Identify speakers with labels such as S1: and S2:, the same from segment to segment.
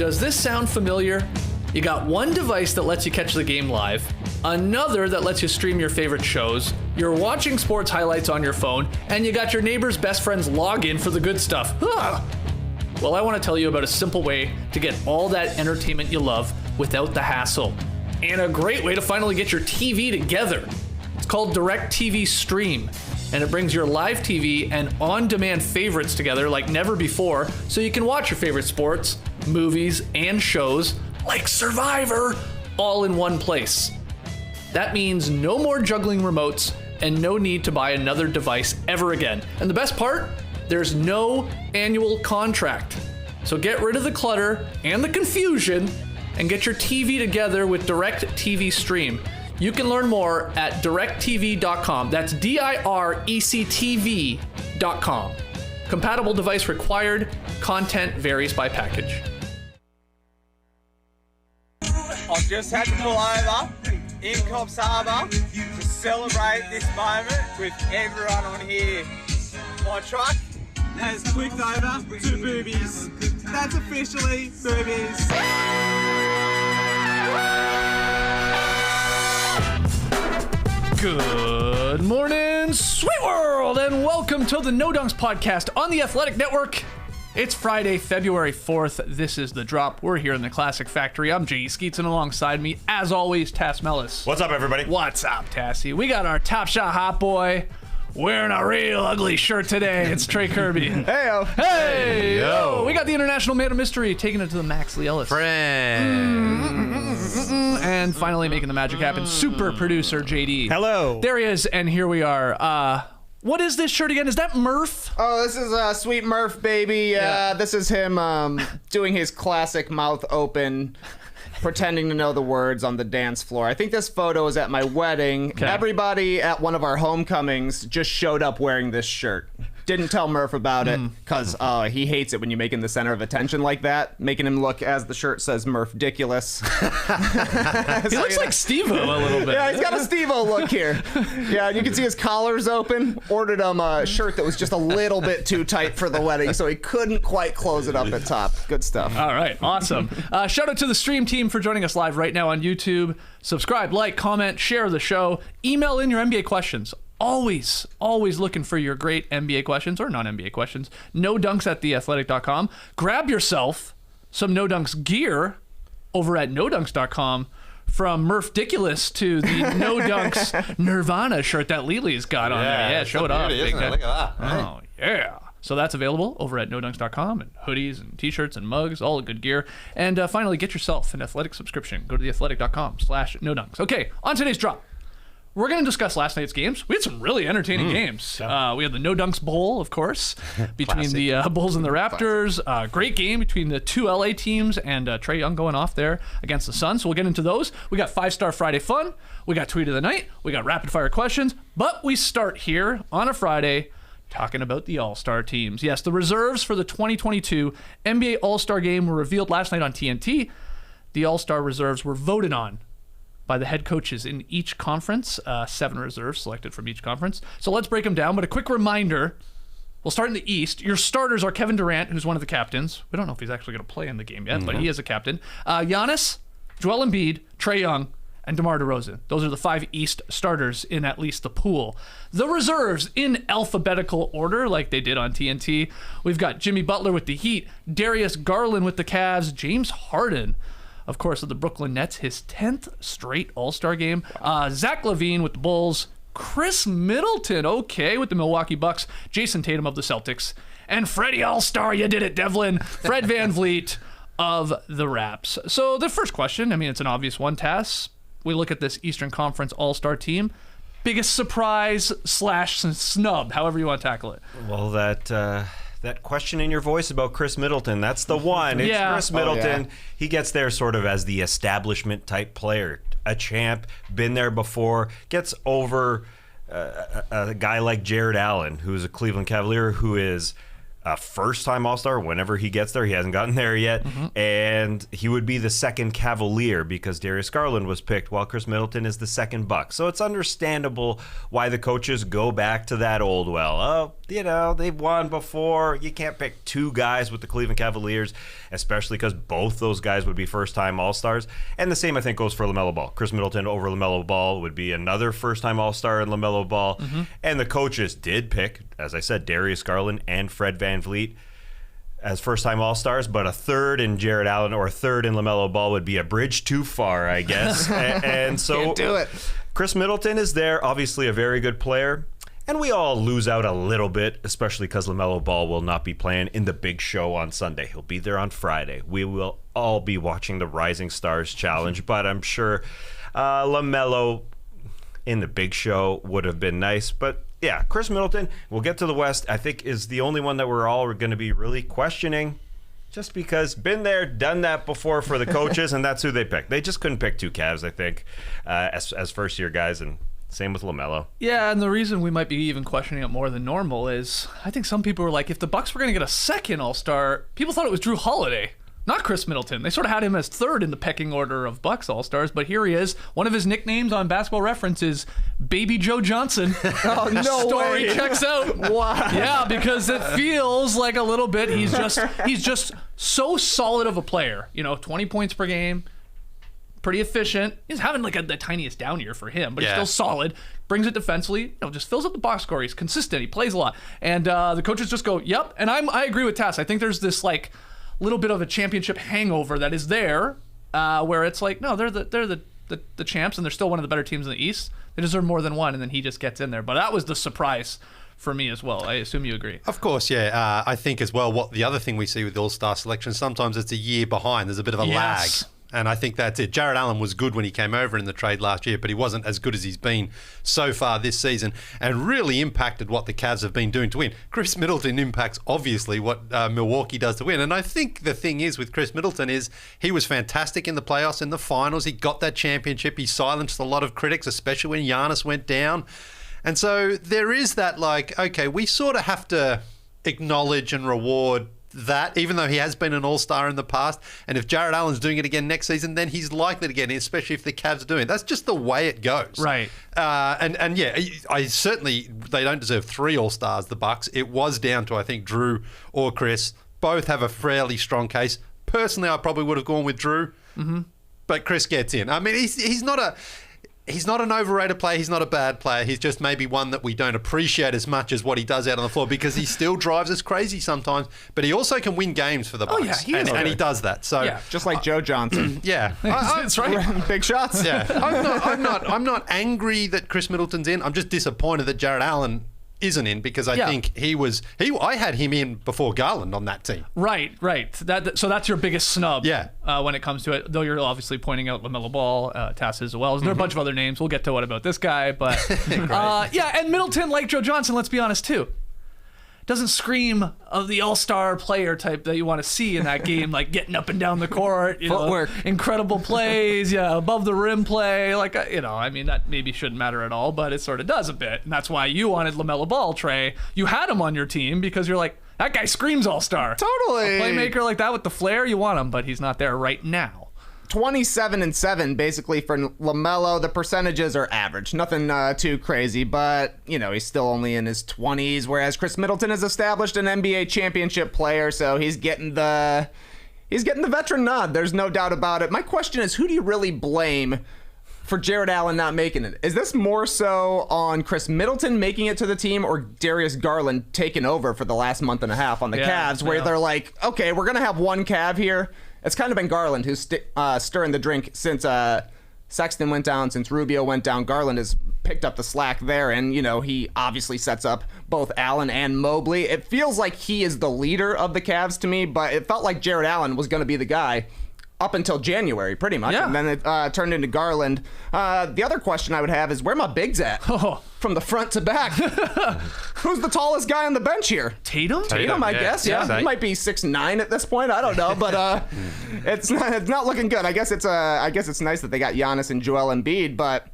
S1: Does this sound familiar? You got one device that lets you catch the game live, another that lets you stream your favorite shows, you're watching sports highlights on your phone, and you got your neighbor's best friend's login for the good stuff. Well, I want to tell you about a simple way to get all that entertainment you love without the hassle. And a great way to finally get your TV together. It's called DirecTV Stream, and it brings your live TV and on-demand favorites together like never before, so you can watch your favorite sports, movies, and shows like Survivor all in one place. That means no more juggling remotes and no need to buy another device ever again. And the best part? There's no annual contract. So get rid of the clutter and the confusion and get your TV together with DirecTV Stream. You can learn more at directv.com. That's DIRECTV.com. Compatible device required. Content varies by package.
S2: I've just had to pull over in Cobbs Harbour to celebrate this moment with everyone on here. My truck has clicked over to boobies. That's officially boobies.
S1: Good morning, sweet world, and welcome to the No Dunks podcast on the Athletic Network. It's Friday, February 4th. This is The Drop. We're here in the Classic Factory. I'm J.E. Skeets, and alongside me, as always, Tass Mellis.
S3: What's up, everybody?
S1: What's up, Tassie? We got our Top Shot Hot Boy wearing a real ugly shirt today. It's Trey Kirby.
S4: Hey-o.
S1: Hey!
S3: Yo.
S1: We got the International Man of Mystery taking it to the Max Lee Ellis. And finally making the magic happen, super producer JD.
S4: Hello.
S1: There he is, and here we are. What is this shirt again? Is that Murph?
S4: Oh, this is Sweet Murph, baby.
S1: Yeah.
S4: This is him doing his classic mouth open, pretending to know the words on the dance floor. I think this photo is at my wedding.
S1: Okay.
S4: Everybody at one of our homecomings just showed up wearing this shirt. Didn't tell Murph about it because he hates it when you make him the center of attention like that, making him look, as the shirt says, Murph-diculous.
S1: He looks like Steve-O a little bit.
S4: Yeah, he's got a Steve-O look here. Yeah, you can see his collar's open. Ordered him a shirt that was just a little bit too tight for the wedding, so he couldn't quite close it up at top. Good stuff.
S1: All right, awesome. Shout out to the stream team for joining us live right now on YouTube. Subscribe, like, comment, share the show. Email in your NBA questions. Always looking for your great NBA questions or non-NBA questions. No Dunks at theathletic.com. Grab yourself some No Dunks gear over at nodunks.com. From Murph-diculous to the No Dunks Nirvana shirt that Lele's got on there. Yeah, show it off.
S3: Beauty, isn't it? Look at that.
S1: Oh, yeah. So that's available over at nodunks.com, and hoodies and t-shirts and mugs, all the good gear. And finally, get yourself an athletic subscription. Go to theathletic.com/nodunks. Okay, on today's drop. We're going to discuss last night's games. We had some really entertaining games. We had the No Dunks Bowl, of course, between the Bulls and the Raptors. Great game between the two LA teams, and Trey Young going off there against the Suns. So we'll get into those. We got 5-Star Friday fun. We got Tweet of the Night. We got rapid fire questions. But we start here on a Friday talking about the All-Star teams. Yes, the reserves for the 2022 NBA All-Star game were revealed last night on TNT. The All-Star reserves were voted on by the head coaches in each conference, 7 reserves selected from each conference. So let's break them down, but a quick reminder, we'll start in the East. Your starters are Kevin Durant, who's one of the captains. We don't know if he's actually going to play in the game yet, but he is a captain. Giannis, Joel Embiid, Trey Young, and DeMar DeRozan. Those are the 5 East starters in at least the pool. The reserves in alphabetical order, like they did on TNT. We've got Jimmy Butler with the Heat, Darius Garland with the Cavs, James Harden, of course, of the Brooklyn Nets, his 10th straight All-Star game. Zach LaVine with the Bulls. Chris Middleton, okay, with the Milwaukee Bucks. Jason Tatum of the Celtics. And Freddie All-Star, you did it, Devlin. Fred VanVleet of the Raps. So the first question, I mean, it's an obvious one, Tass. We look at this Eastern Conference All-Star team. Biggest surprise / snub, however you want to tackle it.
S3: Well, that question in your voice about Chris Middleton, that's the one. It's Chris Middleton.
S4: Oh, yeah.
S3: He gets there sort of as the establishment type player, a champ, been there before, gets over a guy like Jarrett Allen, who's a Cleveland Cavalier, who is a first-time All-Star whenever he gets there. He hasn't gotten there yet. And he would be the second Cavalier because Darius Garland was picked while Chris Middleton is the second Buck. So it's understandable why the coaches go back to that old well. Oh, they've won before. You can't pick two guys with the Cleveland Cavaliers, especially because both those guys would be first-time All-Stars. And the same, I think, goes for LaMelo Ball. Chris Middleton over LaMelo Ball would be another first-time All-Star in LaMelo Ball. And the coaches did pick, as I said, Darius Garland and Fred VanVleet as first-time All-Stars, but a third in Jarrett Allen or a third in LaMelo Ball would be a bridge too far, I guess. and so
S4: Can't do it.
S3: Chris Middleton is there, obviously a very good player. And we all lose out a little bit, especially because LaMelo Ball will not be playing in the big show on Sunday. He'll be there on Friday. We will all be watching the Rising Stars Challenge, but I'm sure LaMelo in the big show would have been nice. But yeah, Chris Middleton, we'll get to the West, I think is the only one that we're all going to be really questioning, just because been there, done that before for the coaches, and that's who they picked. They just couldn't pick two Cavs, I think, as first-year guys, and same with LaMelo.
S1: Yeah, and the reason we might be even questioning it more than normal is I think some people were like, if the Bucks were going to get a second All-Star, people thought it was Drew Holiday, not Chris Middleton. They sort of had him as third in the pecking order of Bucks All-Stars, but here he is. One of his nicknames on Basketball Reference is Baby Joe Johnson.
S4: Oh, no
S1: Story
S4: way.
S1: checks out.
S4: Wow.
S1: Yeah, because it feels like a little bit. He's just so solid of a player. 20 points per game. Pretty efficient. He's having like the tiniest down year for him, but he's still solid. Brings it defensively. Just fills up the box score. He's consistent. He plays a lot. And the coaches just go, yep. And I agree with Tass. I think there's this like little bit of a championship hangover that is there, where it's like, no, they're the champs, and they're still one of the better teams in the East. They deserve more than one, and then he just gets in there. But that was the surprise for me as well. I assume you agree.
S5: Of course, yeah. I think as well, what the other thing we see with All-Star selection, sometimes it's a year behind. There's a bit of a lag. And I think that's it. Jarrett Allen was good when he came over in the trade last year, but he wasn't as good as he's been so far this season and really impacted what the Cavs have been doing to win. Chris Middleton impacts, obviously, what Milwaukee does to win. And I think the thing is with Chris Middleton is he was fantastic in the playoffs, in the finals. He got that championship. He silenced a lot of critics, especially when Giannis went down. And so there is that like, okay, we sort of have to acknowledge and reward that, even though he has been an all-star in the past. And if Jarrett Allen's doing it again next season, then he's likely to get in, especially if the Cavs are doing it. That's just the way it goes.
S1: Right.
S5: And yeah, I certainly, they don't deserve 3 all-stars, the Bucks. It was down to, I think, Drew or Chris. Both have a fairly strong case. Personally, I probably would have gone with Drew. But Chris gets in. I mean, he's not an overrated player. He's not a bad player. He's just maybe one that we don't appreciate as much as what he does out on the floor because he still drives us crazy sometimes. But he also can win games for the Bucks.
S1: Oh, yeah, he is
S5: and
S1: good.
S5: he does that. So
S1: Yeah.
S4: Just like Joe Johnson.
S5: yeah,
S1: That's right.
S4: Big shots.
S5: yeah. I'm not angry that Chris Middleton's in. I'm just disappointed that Jarrett Allen isn't in because I think I had him in before Garland on that team.
S1: Right. So that's your biggest snub.
S5: Yeah.
S1: When it comes to it, though you're obviously pointing out LaMelo Ball, Tass as well. There are a bunch of other names. We'll get to what about this guy, but and Middleton, like Joe Johnson, let's be honest too, doesn't scream of the all-star player type that you want to see in that game, like getting up and down the court,
S4: Footwork.
S1: Incredible plays, above the rim play, like I mean that maybe shouldn't matter at all, but it sort of does a bit, and that's why you wanted LaMelo Ball, Trey. You had him on your team because you're like, that guy screams all-star.
S4: Totally.
S1: A playmaker like that with the flair, you want him, but he's not there right now.
S4: 27-7 basically for LaMelo. The percentages are average, nothing too crazy, but he's still only in his 20s, whereas Chris Middleton is established an NBA championship player, so he's getting the veteran nod. There's no doubt about it. My question is, who do you really blame for Jarrett Allen not making it? Is this more so on Chris Middleton making it to the team or Darius Garland taking over for the last month and a half on the Cavs, where they're like, okay, we're gonna have one Cav here. It's kind of been Garland who's stirring the drink since Sexton went down, since Rubio went down. Garland has picked up the slack there, and he obviously sets up both Allen and Mobley. It feels like he is the leader of the Cavs to me, but it felt like Jarrett Allen was going to be the guy up until January, pretty much, and then it turned into Garland. The other question I would have is, where my bigs at? From the front to back. Who's the tallest guy on the bench here?
S1: Tatum,
S4: I guess. Yeah, he might be 6'9" at this point. I don't know, but it's not looking good. I guess it's nice that they got Giannis and Joel Embiid, but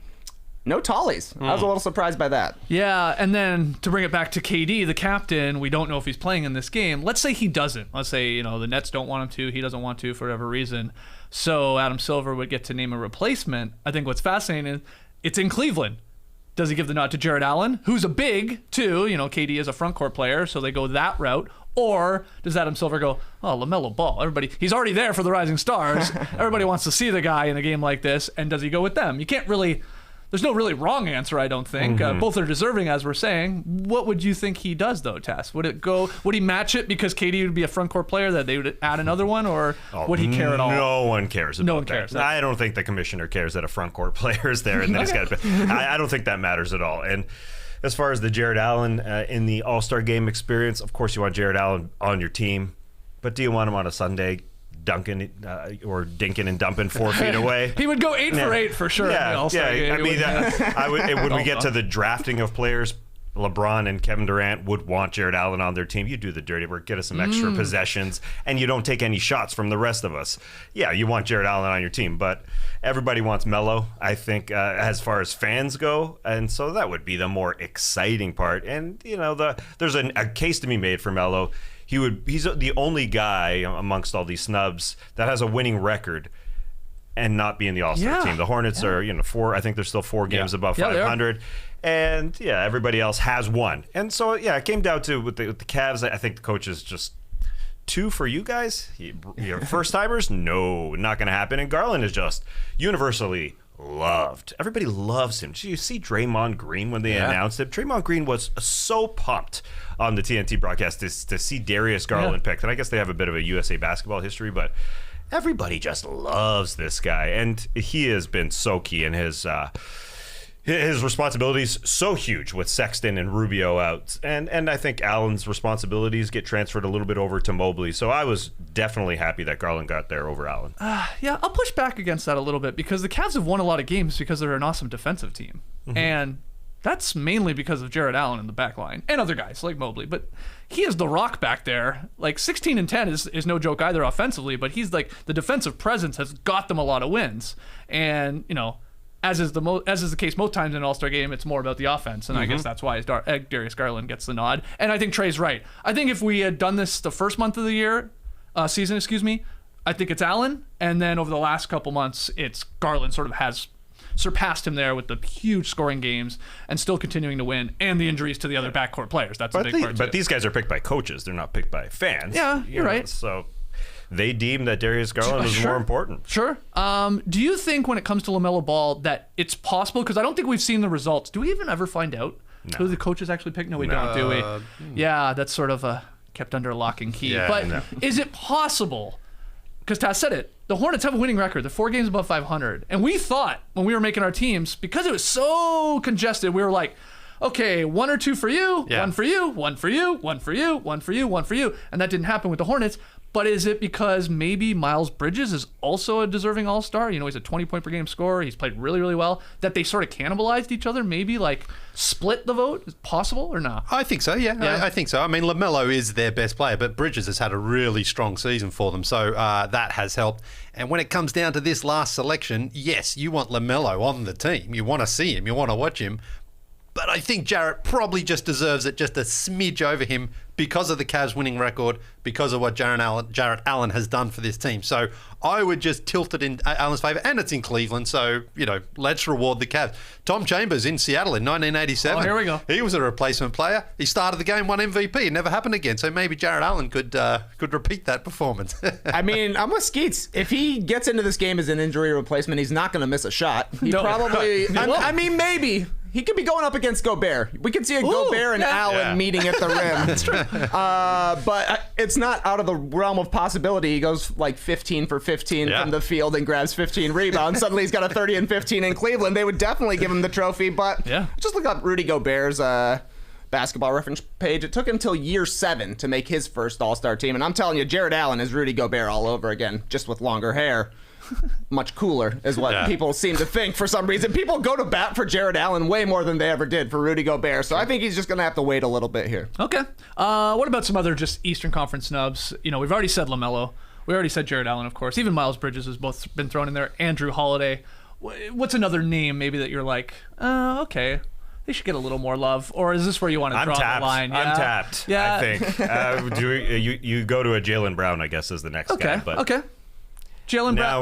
S4: No tallies. I was a little surprised by that.
S1: Yeah, and then to bring it back to KD, the captain, we don't know if he's playing in this game. Let's say he doesn't. Let's say, the Nets don't want him to. He doesn't want to for whatever reason. So Adam Silver would get to name a replacement. I think what's fascinating is it's in Cleveland. Does he give the nod to Jarrett Allen, who's a big, too? KD is a front court player, so they go that route. Or does Adam Silver go, oh, LaMelo Ball, he's already there for the Rising Stars. Everybody wants to see the guy in a game like this. And does he go with them? You can't really, there's no really wrong answer, I don't think. Both are deserving, as we're saying. What would you think he does, though, Tess? Would he match it because KD would be a front court player that they would add another one, or would he care at all?
S3: No one cares about
S1: no one cares.
S3: that. I don't think the commissioner cares that a front court player is there and then he's got to. I don't think that matters at all. And as far as the Jarrett Allen in the All-Star game experience, of course you want Jarrett Allen on your team, but do you want him on a Sunday dunking or dinking and dumping 4 feet away?
S1: He would go 8 for 8 for sure.
S3: Yeah, when we get to the drafting of players, LeBron and Kevin Durant would want Jarrett Allen on their team. You do the dirty work, get us some extra possessions, and you don't take any shots from the rest of us. Yeah, you want Jarrett Allen on your team, but everybody wants Melo, I think, as far as fans go, and so that would be the more exciting part. And, there's a case to be made for Melo. He's the only guy amongst all these snubs that has a winning record and not be in the All-Star team. The Hornets are, 4. I think they're still 4 games above 500. And everybody else has one. And so it came down to with the Cavs. I think the coach is just 2 for you guys. First timers, no, not going to happen. And Garland is just universally loved. Everybody loves him. Did you see Draymond Green when they announced him? Draymond Green was so pumped on the TNT broadcast to see Darius Garland picked. And I guess they have a bit of a USA basketball history, but everybody just loves this guy. And he has been so key in his responsibilities, so huge with Sexton and Rubio out. And I think Allen's responsibilities get transferred a little bit over to Mobley. So I was definitely happy that Garland got there over Allen.
S1: I'll push back against that a little bit because the Cavs have won a lot of games because they're an awesome defensive team. And that's mainly because of Jarrett Allen in the back line and other guys like Mobley. But he is the rock back there. Like 16 and 10 is no joke either offensively, but he's like the defensive presence has got them a lot of wins. And, as is the case most times in an All-Star game, it's more about the offense, and I guess that's why Darius Garland gets the nod. And I think Trey's right. I think if we had done this the first month of the season, I think it's Allen, and then over the last couple months, it's Garland sort of has surpassed him there with the huge scoring games and still continuing to win, and the injuries to the other backcourt players. That's a big part too.
S3: But these guys are picked by coaches; they're not picked by fans.
S1: Yeah, you're right.
S3: So they deem that Darius Garland is more important.
S1: Sure. Do you think when it comes to LaMelo Ball that it's possible, because I don't think we've seen the results, do we even ever find out who the coaches actually picked? No, we don't, do we? Yeah, that's sort of kept under lock and key. Is it possible, because Taz said it, the Hornets have a winning record. They're 4 games above 500. And we thought when we were making our teams, because it was so congested, we were like, okay, 1 or 2 for you, 1 for you, 1 for you, 1 for you, 1 for you, 1 for you. And that didn't happen with the Hornets. But is it because maybe Miles Bridges is also a deserving All-Star? He's a 20-point-per-game scorer. He's played really, really well. That they sort of cannibalized each other, maybe split the vote? Is it possible or not?
S5: I think so, yeah. I think so. I mean, LaMelo is their best player, but Bridges has had a really strong season for them, so that has helped. And when it comes down to this last selection, yes, you want LaMelo on the team. You want to see him. You want to watch him. But I think Jarrett probably just deserves it just a smidge over him because of the Cavs' winning record, because of what Jarrett Allen has done for this team. So I would just tilt it in Allen's favour, and it's in Cleveland, so, let's reward the Cavs. Tom Chambers in Seattle in 1987.
S1: Oh, here we go.
S5: He was a replacement player. He started the game, won MVP. It never happened again. So maybe Jarrett Allen could repeat that performance.
S4: I mean, I'm with Skeets. If he gets into this game as an injury replacement, he's not going to miss a shot. Probably... I mean, maybe... He could be going up against Gobert. We could see a Gobert and Allen meeting at the rim. That's true. But it's not out of the realm of possibility. He goes 15 for 15 from the field and grabs 15 rebounds. Suddenly he's got a 30 and 15 in Cleveland. They would definitely give him the trophy. But just look up Rudy Gobert's basketball reference page. It took him until year 7 to make his first All-Star team. And I'm telling you, Jarrett Allen is Rudy Gobert all over again, just with longer hair. Much cooler is what people seem to think for some reason. People go to bat for Jarrett Allen way more than they ever did for Rudy Gobert. So I think he's just going to have to wait a little bit here.
S1: Okay. What about some other just Eastern Conference snubs? We've already said LaMelo. We already said Jarrett Allen, of course. Even Miles Bridges has both been thrown in there. Andrew Holiday. what's another name maybe that you're like, okay, they should get a little more love? Or is this where you want to draw the line?
S3: I'm tapped.
S1: Yeah.
S3: I think. You go to a Jaylen Brown, I guess, is the next guy. But
S1: Okay. Jaylen Brown.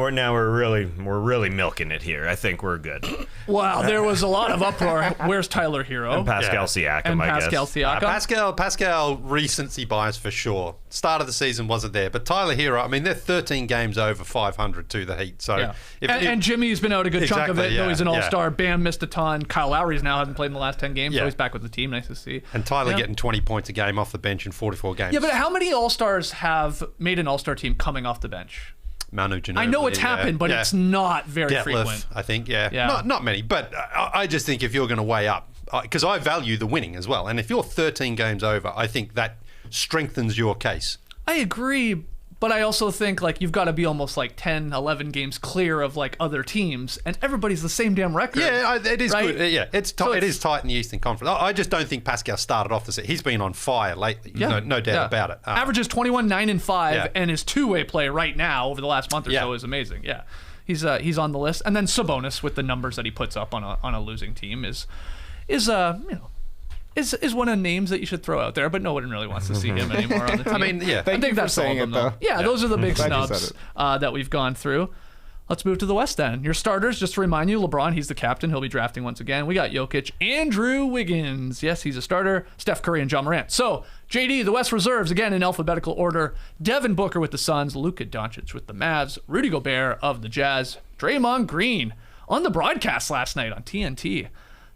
S3: We're really milking it here. I think we're good.
S1: Wow, there was a lot of uproar. Where's Tyler Hero?
S3: And Pascal Siakam,
S1: And
S3: I
S1: Pascal
S3: guess.
S1: Siakam.
S5: Pascal recency bias for sure. Start of the season wasn't there, but Tyler Hero, I mean, they're 13 games over 500 to the Heat. So,
S1: Yeah. And Jimmy's been out a good chunk of it.
S5: Exactly,
S1: Though he's an
S5: yeah.
S1: all-star. Bam missed a ton. Kyle Lowry's now hasn't played in the last 10 games, so
S5: Yeah.
S1: he's back with the team. Nice to see.
S5: and Tyler
S1: Yeah.
S5: getting 20 points a game off the bench in 44 games.
S1: Yeah, but how many all-stars have made an all-star team coming off the bench?
S5: Manu Ginobili,
S1: I know it's happened, but it's not very frequent.
S5: I think, yeah.
S1: Yeah.
S5: Not many, but I just think if you're going to weigh up, because I value the winning as well, and if you're 13 games over, I think that strengthens your case.
S1: I agree, but I also think like you've got to be almost like 10, 11 games clear of like other teams, and everybody's the same damn record.
S5: Yeah, it is
S1: right?
S5: good. Yeah,
S1: So
S5: it is tight in the Eastern Conference. I just don't think Pascal started off the season. He's been on fire lately.
S1: Yeah.
S5: No doubt
S1: Yeah.
S5: about it.
S1: Averages 21, 9, and 5,
S5: Yeah.
S1: and his two-way play right now over the last month or
S5: Yeah.
S1: so is amazing. Yeah, he's on the list, and then Sabonis with the numbers that he puts up on a losing team is one of the names that you should throw out there, but no one really wants to see him anymore on the team.
S5: I mean, yeah.
S1: I
S4: Thank
S1: think
S4: you for
S1: that's all of
S4: saying
S1: them,
S4: it,
S1: though.
S4: though.
S1: Yeah, those are the big
S4: Glad you said
S1: snubs that we've gone through. Let's move to the West then. Your starters, just to remind you, LeBron, he's the captain. He'll be drafting once again. We got Jokic, Andrew Wiggins. Yes, he's a starter. Steph Curry and John Morant. So, JD, the West reserves, again in alphabetical order. Devin Booker with the Suns, Luka Doncic with the Mavs, Rudy Gobert of the Jazz, Draymond Green on the broadcast last night on TNT.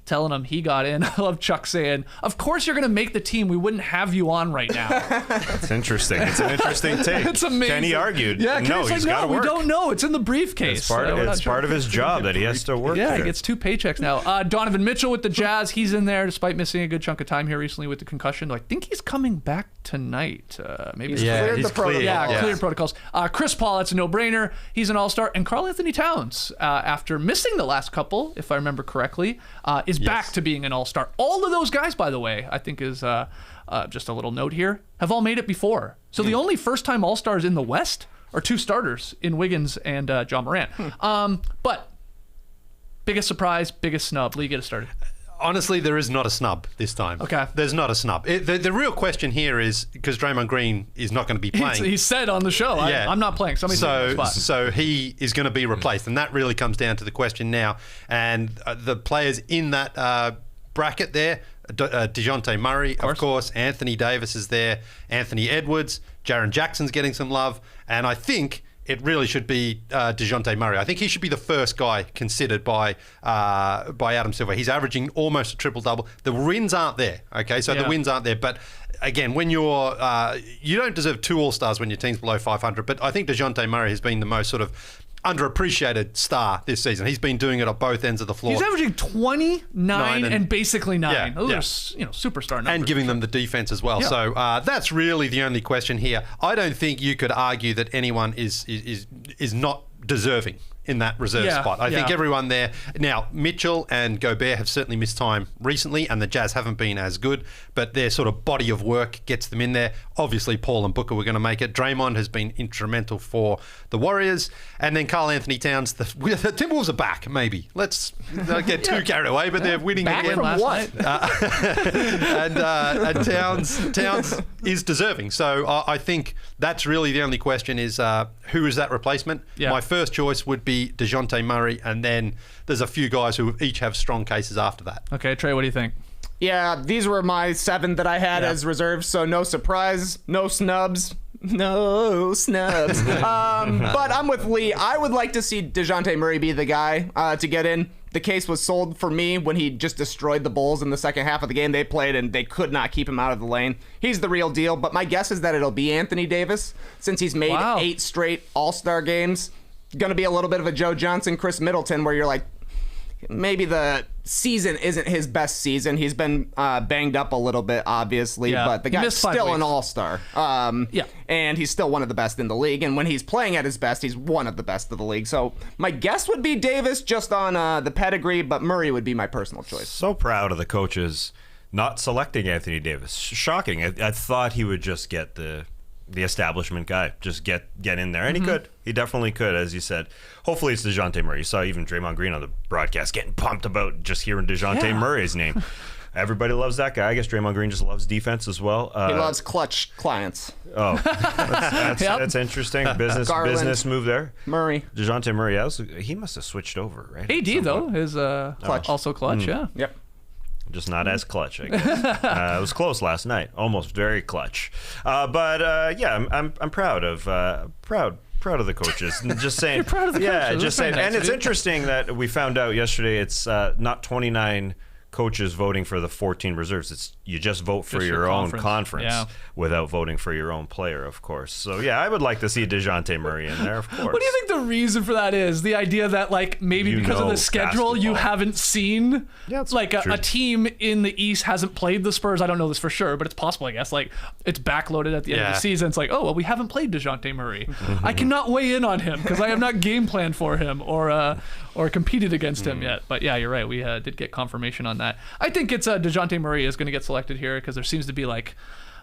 S1: Telling him he got in. I love Chuck saying, of course you're going to make the team. We wouldn't have you on right now.
S3: It's interesting. It's an interesting take.
S1: It's amazing.
S3: Kenny argued.
S1: Yeah,
S3: no,
S1: Kenny's
S3: he's
S1: like,
S3: got to
S1: no,
S3: work.
S1: we don't know. It's in the briefcase.
S3: It's part of his job that he has to work.
S1: Yeah,
S3: there.
S1: he gets 2 paychecks now. Donovan Mitchell with the Jazz. He's in there despite missing a good chunk of time here recently with the concussion. I think he's coming back tonight. Maybe
S4: He's
S5: Yeah,
S4: cleared
S5: he's
S4: the protocol.
S5: cleared.
S1: yeah,
S5: Yeah.
S1: cleared protocols. Chris Paul, that's a no-brainer. He's an all-star. And Karl Anthony Towns, after missing the last couple, if I remember correctly, is back to being an all-star. All of those guys, by the way, I think is just a little note here, have all made it before. So the only first-time all-stars in the West are 2 starters in Wiggins and John Morant. But biggest surprise, biggest snub. Leigh, get us started.
S5: Honestly, there is not a snub this time.
S1: Okay.
S5: There's not a snub. The real question here is, because Draymond Green is not going to be playing.
S1: He said on the show,
S5: Yeah.
S1: I'm not playing. Somebody's taking my spot.
S5: So he is going to be replaced, and that really comes down to the question now. And the players in that bracket there, Dejounte Murray, of course. Anthony Davis is there. Anthony Edwards. Jaren Jackson's getting some love. And I think it really should be Dejounte Murray. I think he should be the first guy considered by Adam Silver. He's averaging almost a triple-double. The wins aren't there, okay? So the wins aren't there. But again, when you're you don't deserve 2 All-Stars when your team's below 500. But I think Dejounte Murray has been the most sort of underappreciated star this season. He's been doing it on both ends of the floor.
S1: He's averaging 29 and basically 9.
S5: Yeah,
S1: Those
S5: yeah.
S1: are superstar numbers.
S5: And giving them the defense as well.
S1: Yeah.
S5: So that's really the only question here. I don't think you could argue that anyone is not deserving in that reserve spot. I think everyone there. Now, Mitchell and Gobert have certainly missed time recently, and the Jazz haven't been as good, but their sort of body of work gets them in there. Obviously, Paul and Booker were going to make it. Draymond has been instrumental for the Warriors. And then Karl Anthony Towns. The Timberwolves are back, maybe. Let's not get too carried away, but they're winning
S1: Back
S5: again.
S1: from
S4: From
S1: last
S4: what?
S1: night.
S5: And Towns is deserving. So I think that's really the only question is who is that replacement?
S1: Yeah.
S5: My first choice would be Dejounte Murray, and then there's a few guys who each have strong cases after that.
S1: Okay, Trey, what do you think?
S4: Yeah, these were my 7 that I had as reserves, so no surprise, no snubs. No snubs. But I'm with Leigh. I would like to see Dejounte Murray be the guy to get in. The case was sold for me when he just destroyed the Bulls in the second half of the game they played, and they could not keep him out of the lane. He's the real deal, but my guess is that it'll be Anthony Davis, since he's made 8 straight All-Star games. Going to be a little bit of a Joe Johnson, Chris Middleton, where you're like, maybe the season isn't his best season. He's been banged up a little bit, obviously, but the guy's still an all-star. And he's still one of the best in the league. And when he's playing at his best, he's one of the best of the league. So my guess would be Davis just on the pedigree, but Murray would be my personal choice.
S3: So proud of the coaches not selecting Anthony Davis. Shocking. I thought he would just get the the establishment guy. Just get in there. And he could. He definitely could, as you said. Hopefully it's Dejounte Murray. You saw even Draymond Green on the broadcast getting pumped about just hearing Dejounte Murray's name. Everybody loves that guy. I guess Draymond Green just loves defense as well.
S4: He loves clutch clients.
S3: Oh, that's interesting. Business move there.
S4: Murray.
S3: Dejounte Murray, he must have switched over, right?
S1: AD, though, is
S4: Clutch.
S1: also clutch, yeah.
S4: Yep.
S3: Just not as clutch, I guess. It was close last night. Almost very clutch. But yeah, I'm proud of the coaches. Just saying.
S1: You're proud of the coaches.
S3: Yeah, just saying.
S1: Nice,
S3: and it's interesting that we found out yesterday it's not 29 coaches voting for the 14 reserves. It's you just vote for your own conference without voting for your own player, of course. So yeah, I would like to see Dejounte Murray in there, of course.
S1: What do you think the reason for that is? The idea that like maybe because of the schedule you haven't seen like a team in the East hasn't played the Spurs. I don't know this for sure, but it's possible, I guess. Like it's backloaded at the end of the season. It's like, oh well, we haven't played Dejounte Murray. I cannot weigh in on him because I have not game planned for him or competed against him yet. But yeah, you're right. We did get confirmation on that. I think it's Dejounte Murray is going to get selected here because there seems to be like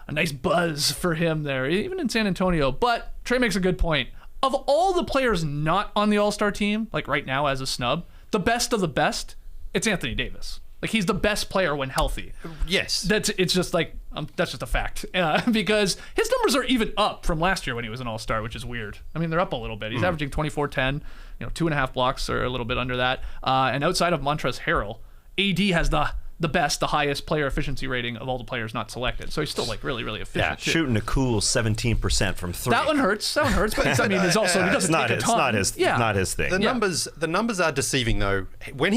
S1: a nice buzz for him there, even in San Antonio. But Trey makes a good point. Of all the players not on the All-Star team, like right now as a snub, the best of the best, it's Anthony Davis. Like he's the best player when healthy.
S5: Yes.
S1: It's just like that's just a fact because his numbers are even up from last year when he was an All-Star, which is weird. I mean, they're up a little bit. He's averaging 24-10, 2.5 blocks or a little bit under that. And outside of Montrezl Harrell, AD has the highest player efficiency rating of all the players not selected. So he's still like really, really efficient.
S3: Yeah, shooting a cool 17% from three.
S1: That one hurts, but I mean, it's also he doesn't take a ton.
S3: It's not his thing.
S5: The numbers are deceiving though.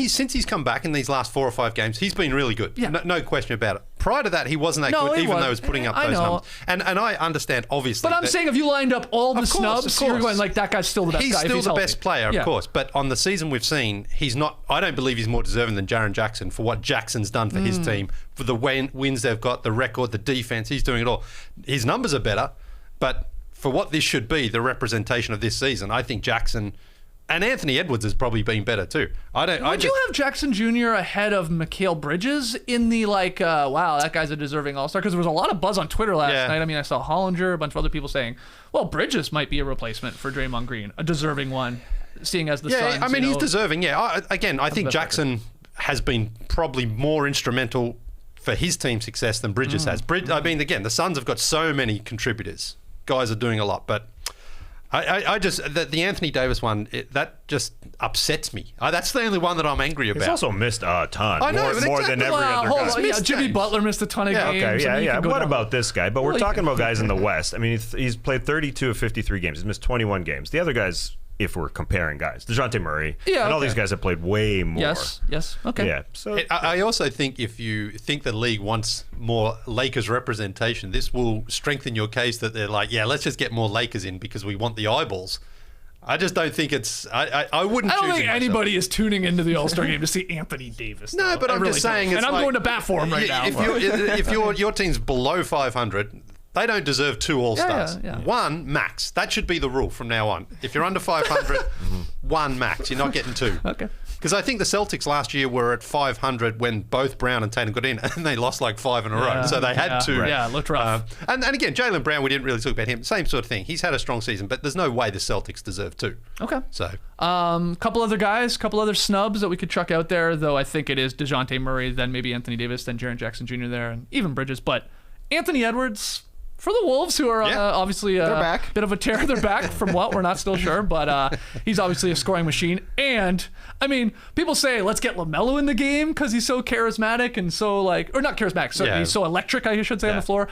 S5: Since he's come back in these last 4 or 5 games, he's been really good. Yeah. No question about it. Prior to that, he wasn't that good, even though he was putting up those numbers. And I understand, obviously.
S1: But I'm saying if you lined up all the snubs, you're going like that guy's still the best guy.
S5: He's still the best player, of
S1: Yeah.
S5: course. But on the season we've seen, he's not. I don't believe he's more deserving than Jaren Jackson for what Jackson's done for his team, for the wins they've got, the record, the defense. He's doing it all. His numbers are better, but for what this should be, the representation of this season, I think Jackson. And Anthony Edwards has probably been better too. Would you
S1: have Jackson Jr. ahead of Mikal Bridges in the wow, that guy's a deserving All-Star? Because there was a lot of buzz on Twitter last night. I mean, I saw Hollinger, a bunch of other people saying, well, Bridges might be a replacement for Draymond Green, a deserving one, seeing as the Suns.
S5: I mean, he's deserving. Yeah, I think Jackson has been probably more instrumental for his team's success than Bridges has. I mean, again, the Suns have got so many contributors. Guys are doing a lot, but I just the Anthony Davis one that just upsets me. That's the only one that I'm angry about.
S3: He's also missed a ton.
S5: I know,
S3: more than every other guy.
S1: Jimmy Butler missed a ton of games.
S3: Okay, what about this guy? But we're talking about guys in the West. I mean, he's played 32 of 53 games. He's missed 21 games. The other guys, if we're comparing guys, Dejounte Murray, and all these guys have played way more.
S1: Yes, okay.
S3: Yeah. So
S5: I also think if you think the league wants more Lakers representation, this will strengthen your case that they're like, let's just get more Lakers in because we want the eyeballs. I just don't think it's. I wouldn't.
S1: I don't think anybody is tuning into the All-Star game to see Anthony Davis.
S5: No, but I'm just saying,
S1: and I'm going to bat for him right now.
S5: If your team's below 500. They don't deserve 2 All-Stars.
S1: Yeah.
S5: 1 max. That should be the rule from now on. If you're under 500, 1 max. You're not getting 2.
S1: Okay.
S5: Because I think the Celtics last year were at 500 when both Brown and Tatum got in, and they lost like 5 in a row. So they had to.
S1: Yeah, it looked rough.
S5: And again, Jaylen Brown, we didn't really talk about him. Same sort of thing. He's had a strong season, but there's no way the Celtics deserve 2.
S1: Okay.
S5: So.
S1: Couple other guys, couple other snubs that we could chuck out there, though I think it is Dejounte Murray, then maybe Anthony Davis, then Jaren Jackson Jr. there, and even Bridges. But Anthony Edwards. For the Wolves, who are obviously a bit of a tear, they're back from what? We're not still sure, but he's obviously a scoring machine. And, I mean, people say, let's get LaMelo in the game because he's so charismatic and so, or not charismatic, he's so electric, I should say, on the floor.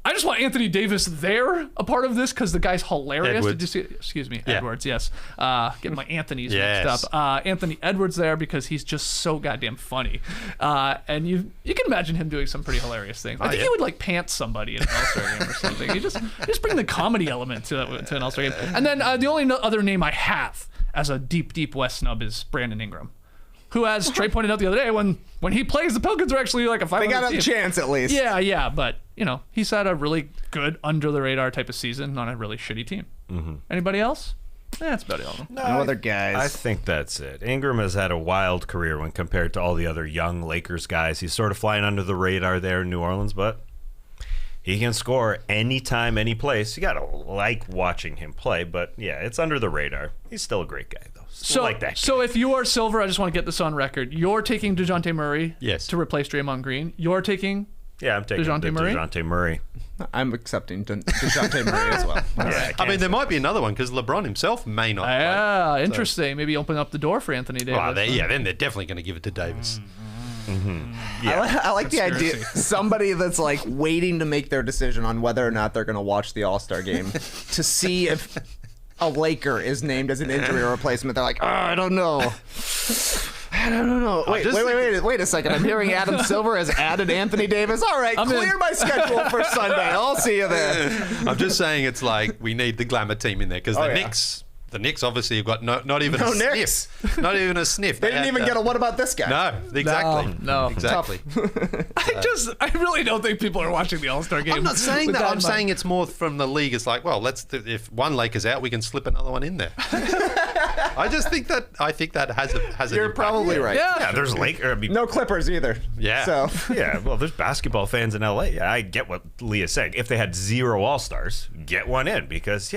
S1: I just want Anthony Davis there, a part of this, because the guy's hilarious.
S5: Edwards.
S1: Did you see? Excuse me, Edwards. Yes, getting my Anthony's mixed up. Anthony Edwards there because he's just so goddamn funny, and you can imagine him doing some pretty hilarious things. I think he would pants somebody in an All-Star game or something. You just bring the comedy element to an All-Star game. And then the only other name I have as a deep West snub is Brandon Ingram, who, as Trey pointed out the other day, when he plays, the Pelicans are actually like a 500
S4: They got
S1: team.
S4: a chance at least.
S1: Yeah, but he's had a really good under the radar type of season on a really shitty team. Anybody else? That's about it.
S4: No other guys.
S3: I think that's it. Ingram has had a wild career when compared to all the other young Lakers guys. He's sort of flying under the radar there in New Orleans, but He can score anytime, any place. You got to like watching him play, but yeah, it's under the radar. He's still a great guy, though. Still like that guy.
S1: So if you are Silver, I just want to get this on record. You're taking Dejounte Murray to replace Draymond Green. You're taking
S3: I'm taking Dejounte Murray.
S4: I'm accepting Dejounte Murray as well.
S3: Yeah,
S5: I mean, there might be another one because LeBron himself may not play.
S1: Yeah, interesting. So. Maybe open up the door for Anthony Davis.
S5: Well, then they're definitely going to give it to Davis.
S3: Yeah.
S4: I like the idea. Somebody that's like waiting to make their decision on whether or not they're going to watch the All-Star game to see if a Laker is named as an injury replacement. They're like, I don't know. I don't know. Wait a second. I'm hearing Adam Silver has added Anthony Davis. All right, clear my schedule for Sunday. I'll see you there.
S5: I'm just saying it's like we need the glamour team in there because the Knicks obviously have got not even a sniff. Not even a sniff.
S4: They didn't even get a what about this guy?
S5: No, exactly.
S1: No.
S5: Exactly.
S1: I really don't think people are watching the All-Star game.
S5: I'm not saying that. I'm saying it's more from the league. It's like, well, if one Laker's out, we can slip another one in there. I think that has
S4: You're probably right.
S3: Yeah, there's Lakers.
S4: No Clippers either.
S5: Yeah.
S4: So
S3: Yeah, well, there's basketball fans in LA. Yeah, I get what Leah said. If they had 0 All-Stars, get one in because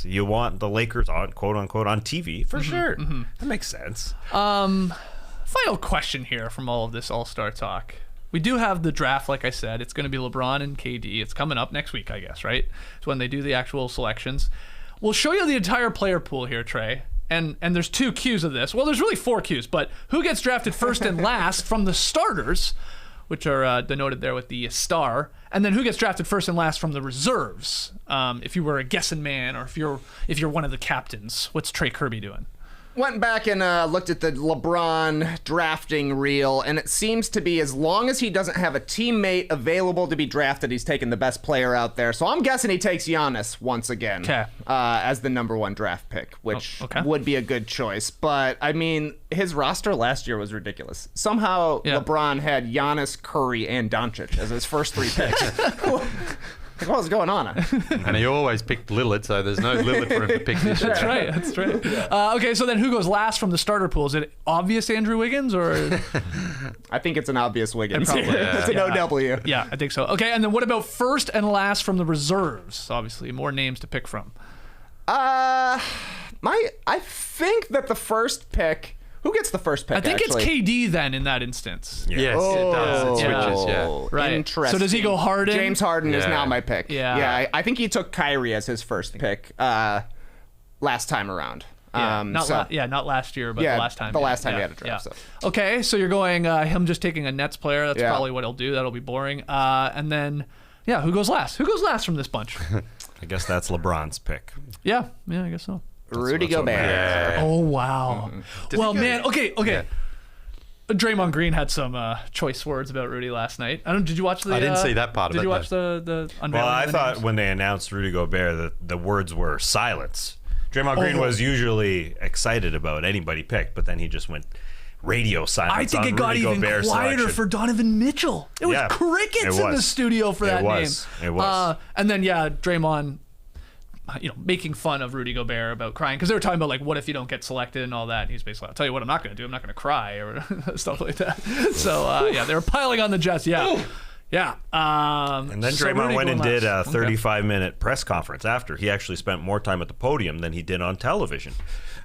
S3: you want the Lakers on quote unquote on TV for sure. That makes sense.
S1: Final question here from all of this All-Star talk. We do have the draft, like I said. It's going to be LeBron and KD. It's coming up next week, I guess, right? It's when they do the actual selections. We'll show you the entire player pool here, Trey. And there's 2 Qs of this. Well, there's really 4 Qs, but who gets drafted first and last from the starters, which are denoted there with the star, and then who gets drafted first and last from the reserves. If you were a guessing man, or if you're one of the captains, what's Trey Kirby doing?
S4: went back and looked at the LeBron drafting reel, and it seems to be as long as he doesn't have a teammate available to be drafted, he's taking the best player out there. So I'm guessing he takes Giannis once again as the number one draft pick, which would be a good choice. But, I mean, his roster last year was ridiculous. Somehow LeBron had Giannis, Curry, and Doncic as his first three picks. What was going on?
S5: And he always picked Lillard, so there's no Lillard for him to pick this year.
S1: That's right. That's right. Okay, so then who goes last from the starter pool? Is it obvious Andrew Wiggins or?
S4: I think it's an obvious Wiggins.
S1: It's
S4: an OW.
S1: Yeah, I think so. Okay, and then what about first and last from the reserves? Obviously, more names to pick from.
S4: I think that the first pick. Who gets the first pick?
S1: I think it's KD then in that instance.
S5: Yes, it does. It switches,
S1: Right.
S4: Interesting.
S1: So does he go Harden?
S4: James Harden is now my pick.
S1: Yeah.
S4: I think he took Kyrie as his first pick last time around.
S1: Not last year, but the last time.
S4: The last time he had a draft.
S1: Yeah.
S4: So.
S1: Okay, so you're going him just taking a Nets player. That's probably what he'll do. That'll be boring. And then, who goes last? Who goes last from this bunch?
S3: I guess that's LeBron's pick.
S1: Yeah, I guess so.
S4: Rudy Gobert.
S5: Yeah.
S1: Oh, wow. Well, man, okay. Yeah. Draymond Green had some choice words about Rudy last night. Did you watch the?
S5: I didn't see that part of it.
S1: Did you watch the unveiling?
S3: Well, I thought when they announced Rudy Gobert that the words were silence. Draymond Green was usually excited about anybody picked, but then he just went radio silence.
S1: I think
S3: on
S1: it got
S3: Rudy
S1: even
S3: Gobert's
S1: quieter
S3: selection.
S1: for Donovan Mitchell. It was crickets in the studio for that name.
S3: It was.
S1: And then Draymond, making fun of Rudy Gobert about crying because they were talking about like, what if you don't get selected and all that. And he's basically, I'll tell you what, I'm not going to do. I'm not going to cry or stuff like that. So they were piling on the Jets. Yeah.
S3: And then Draymond went and did a 35-minute press conference after. He actually spent more time at the podium than he did on television.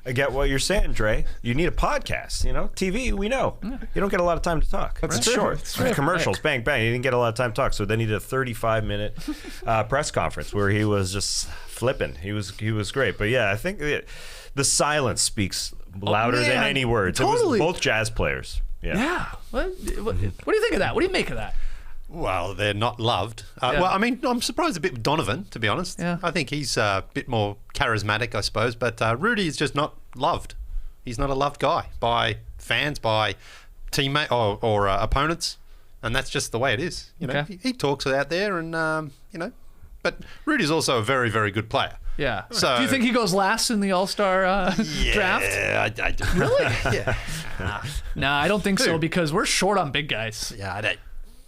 S3: I get what you're saying, Trey. You need a podcast. TV, we know. You don't get a lot of time to talk. It's short. It's commercials, bang, bang. You didn't get a lot of time to talk. So then he did a 35-minute press conference where he was just flipping. He was great. But I think the silence speaks louder than any words.
S1: Totally.
S3: It was both Jazz players. Yeah.
S1: What do you think of that? What do you make of that?
S5: Well, they're not loved. Well, I mean, I'm surprised a bit with Donovan, to be honest.
S1: Yeah.
S5: I think he's a bit more charismatic, I suppose. But Rudy is just not loved. He's not a loved guy by fans, by teammates or opponents. And that's just the way it is. He talks it out there and, But Rudy's also a very, very good player.
S1: Yeah.
S5: So,
S1: do you think he goes last in the All-Star draft?
S5: Yeah, I do.
S1: Really? Yeah. Nah, I don't think so because we're short on big guys.
S5: Yeah, I don't.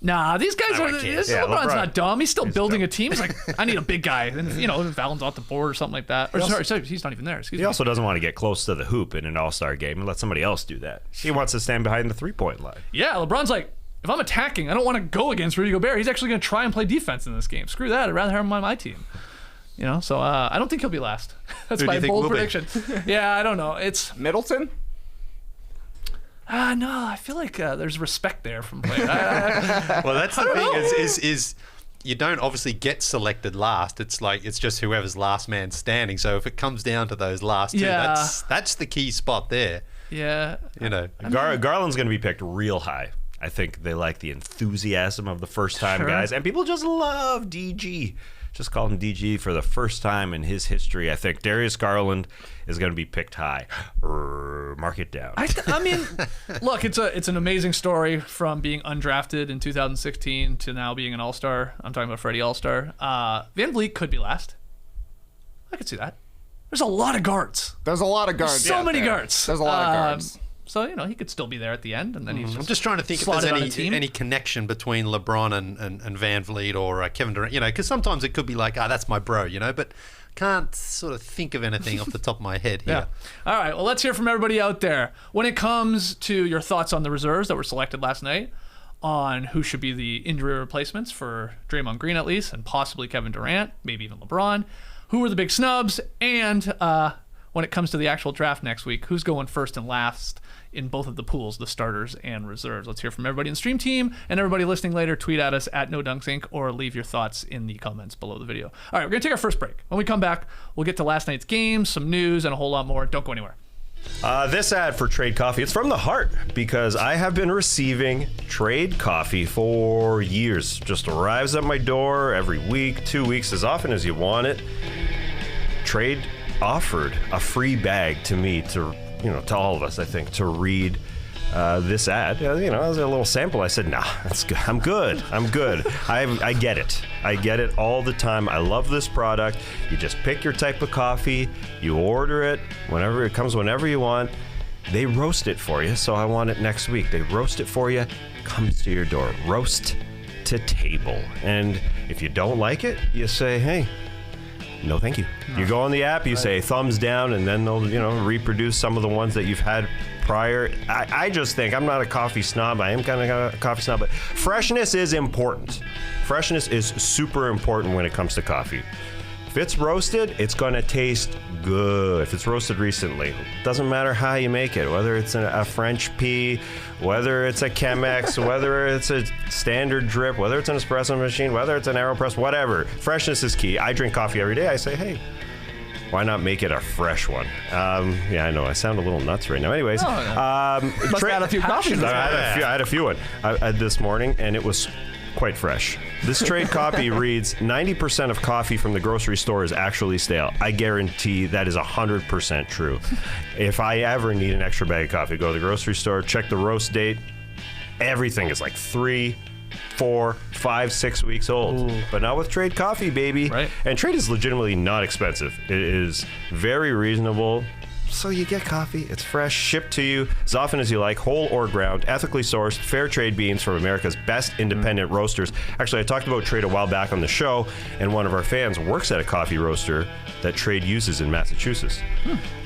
S1: Nah, these guys are. LeBron's not dumb. He's still building
S3: dumb.
S1: a team. He's like, I need a big guy. And, if Allen's off the board or something like that. Or sorry, he's not even there.
S3: He also doesn't want to get close to the hoop in an all-star game and let somebody else do that. He wants to stand behind the three-point line.
S1: Yeah, LeBron's like, if I'm attacking, I don't want to go against Rudy Gobert. He's actually going to try and play defense in this game. Screw that. I'd rather have him on my team. You know, so I don't think he'll be last. That's
S5: Who do
S1: my
S5: you think
S1: bold
S5: will be?
S1: prediction. Yeah, I don't know. It's
S4: Middleton?
S1: no, I feel like there's respect there from players.
S5: Well, that's the thing is you don't obviously get selected last. It's like it's just whoever's last man standing. So if it comes down to those last two,
S1: Yeah.
S5: that's the key spot there.
S1: Yeah.
S5: You know,
S3: Garland's going to be picked real high. I think they like the enthusiasm of the first-time
S1: Sure.
S3: guys, and people just love DG. Just called him DG for the first time in his history. I think Darius Garland is going to be picked high. Mark it down.
S1: I mean, look, it's an amazing story from being undrafted in 2016 to now being an All-Star. I'm talking about Freddie All-Star. Van Vliet could be last. I could see that. There's a lot of guards.
S4: There's a lot of guards.
S1: So
S4: out
S1: many
S4: there.
S1: guards.
S4: There's a lot of guards.
S1: So, you know, he could still be there at the end, and then he's
S5: I'm just trying to think if there's
S1: slotted on a team.
S5: any connection between LeBron and Van Vliet or Kevin Durant. You know, because sometimes it could be like, that's my bro. You know, but can't sort of think of anything off the top of my head here.
S1: Yeah. All right. Well, let's hear from everybody out there. When it comes to your thoughts on the reserves that were selected last night, on who should be the injury replacements for Draymond Green at least, and possibly Kevin Durant, maybe even LeBron. Who were the big snubs? And when it comes to the actual draft next week, who's going first and last in both of the pools, the starters and reserves? Let's hear from everybody in the stream team, and everybody listening later. Tweet at us at NoDunksInc or leave your thoughts in the comments below the video. All right, we're going to take our first break. When we come back, we'll get to last night's games, some news, and a whole lot more. Don't go anywhere.
S3: This ad for Trade Coffee, it's from the heart because I have been receiving Trade Coffee for years. Just arrives at my door every week, 2 weeks, as often as you want it. Trade offered a free bag to me to all of us, I think, to read this ad. As a little sample, I said, nah, that's good. I'm good. I get it. I get it all the time. I love this product. You just pick your type of coffee, you order it whenever it comes, whenever you want. They roast it for you, so I want it next week. They roast it for you, comes to your door, roast to table. And if you don't like it, you say, hey, no, thank you. You go on the app, you say thumbs down, and then they'll, reproduce some of the ones that you've had prior. I just think, I'm not a coffee snob. I am kind of a coffee snob, but freshness is important. Freshness is super important when it comes to coffee. If it's roasted, it's going to taste good. If it's roasted recently, doesn't matter how you make it, whether it's a French pea, whether it's a Chemex, whether it's a standard drip, whether it's an espresso machine, whether it's an AeroPress, whatever. Freshness is key. I drink coffee every day. I say, hey, why not make it a fresh one? Yeah, I know. I sound a little nuts right now. Anyways,
S1: Must have had a few coffees.
S3: I had a few this morning, and it was quite fresh. This trade copy reads 90% of coffee from the grocery store is actually stale. I guarantee that is 100% true. If I ever need an extra bag of coffee, go to the grocery store, check the roast date. Everything is like 3, 4, 5, 6 weeks old. Ooh. But not with Trade Coffee, baby.
S1: Right.
S3: And Trade is legitimately not expensive. It is very reasonable. So you get coffee, it's fresh, shipped to you as often as you like, whole or ground, ethically sourced, fair trade beans from America's best independent roasters. Actually, I talked about Trade a while back on the show, and one of our fans works at a coffee roaster that Trade uses in Massachusetts.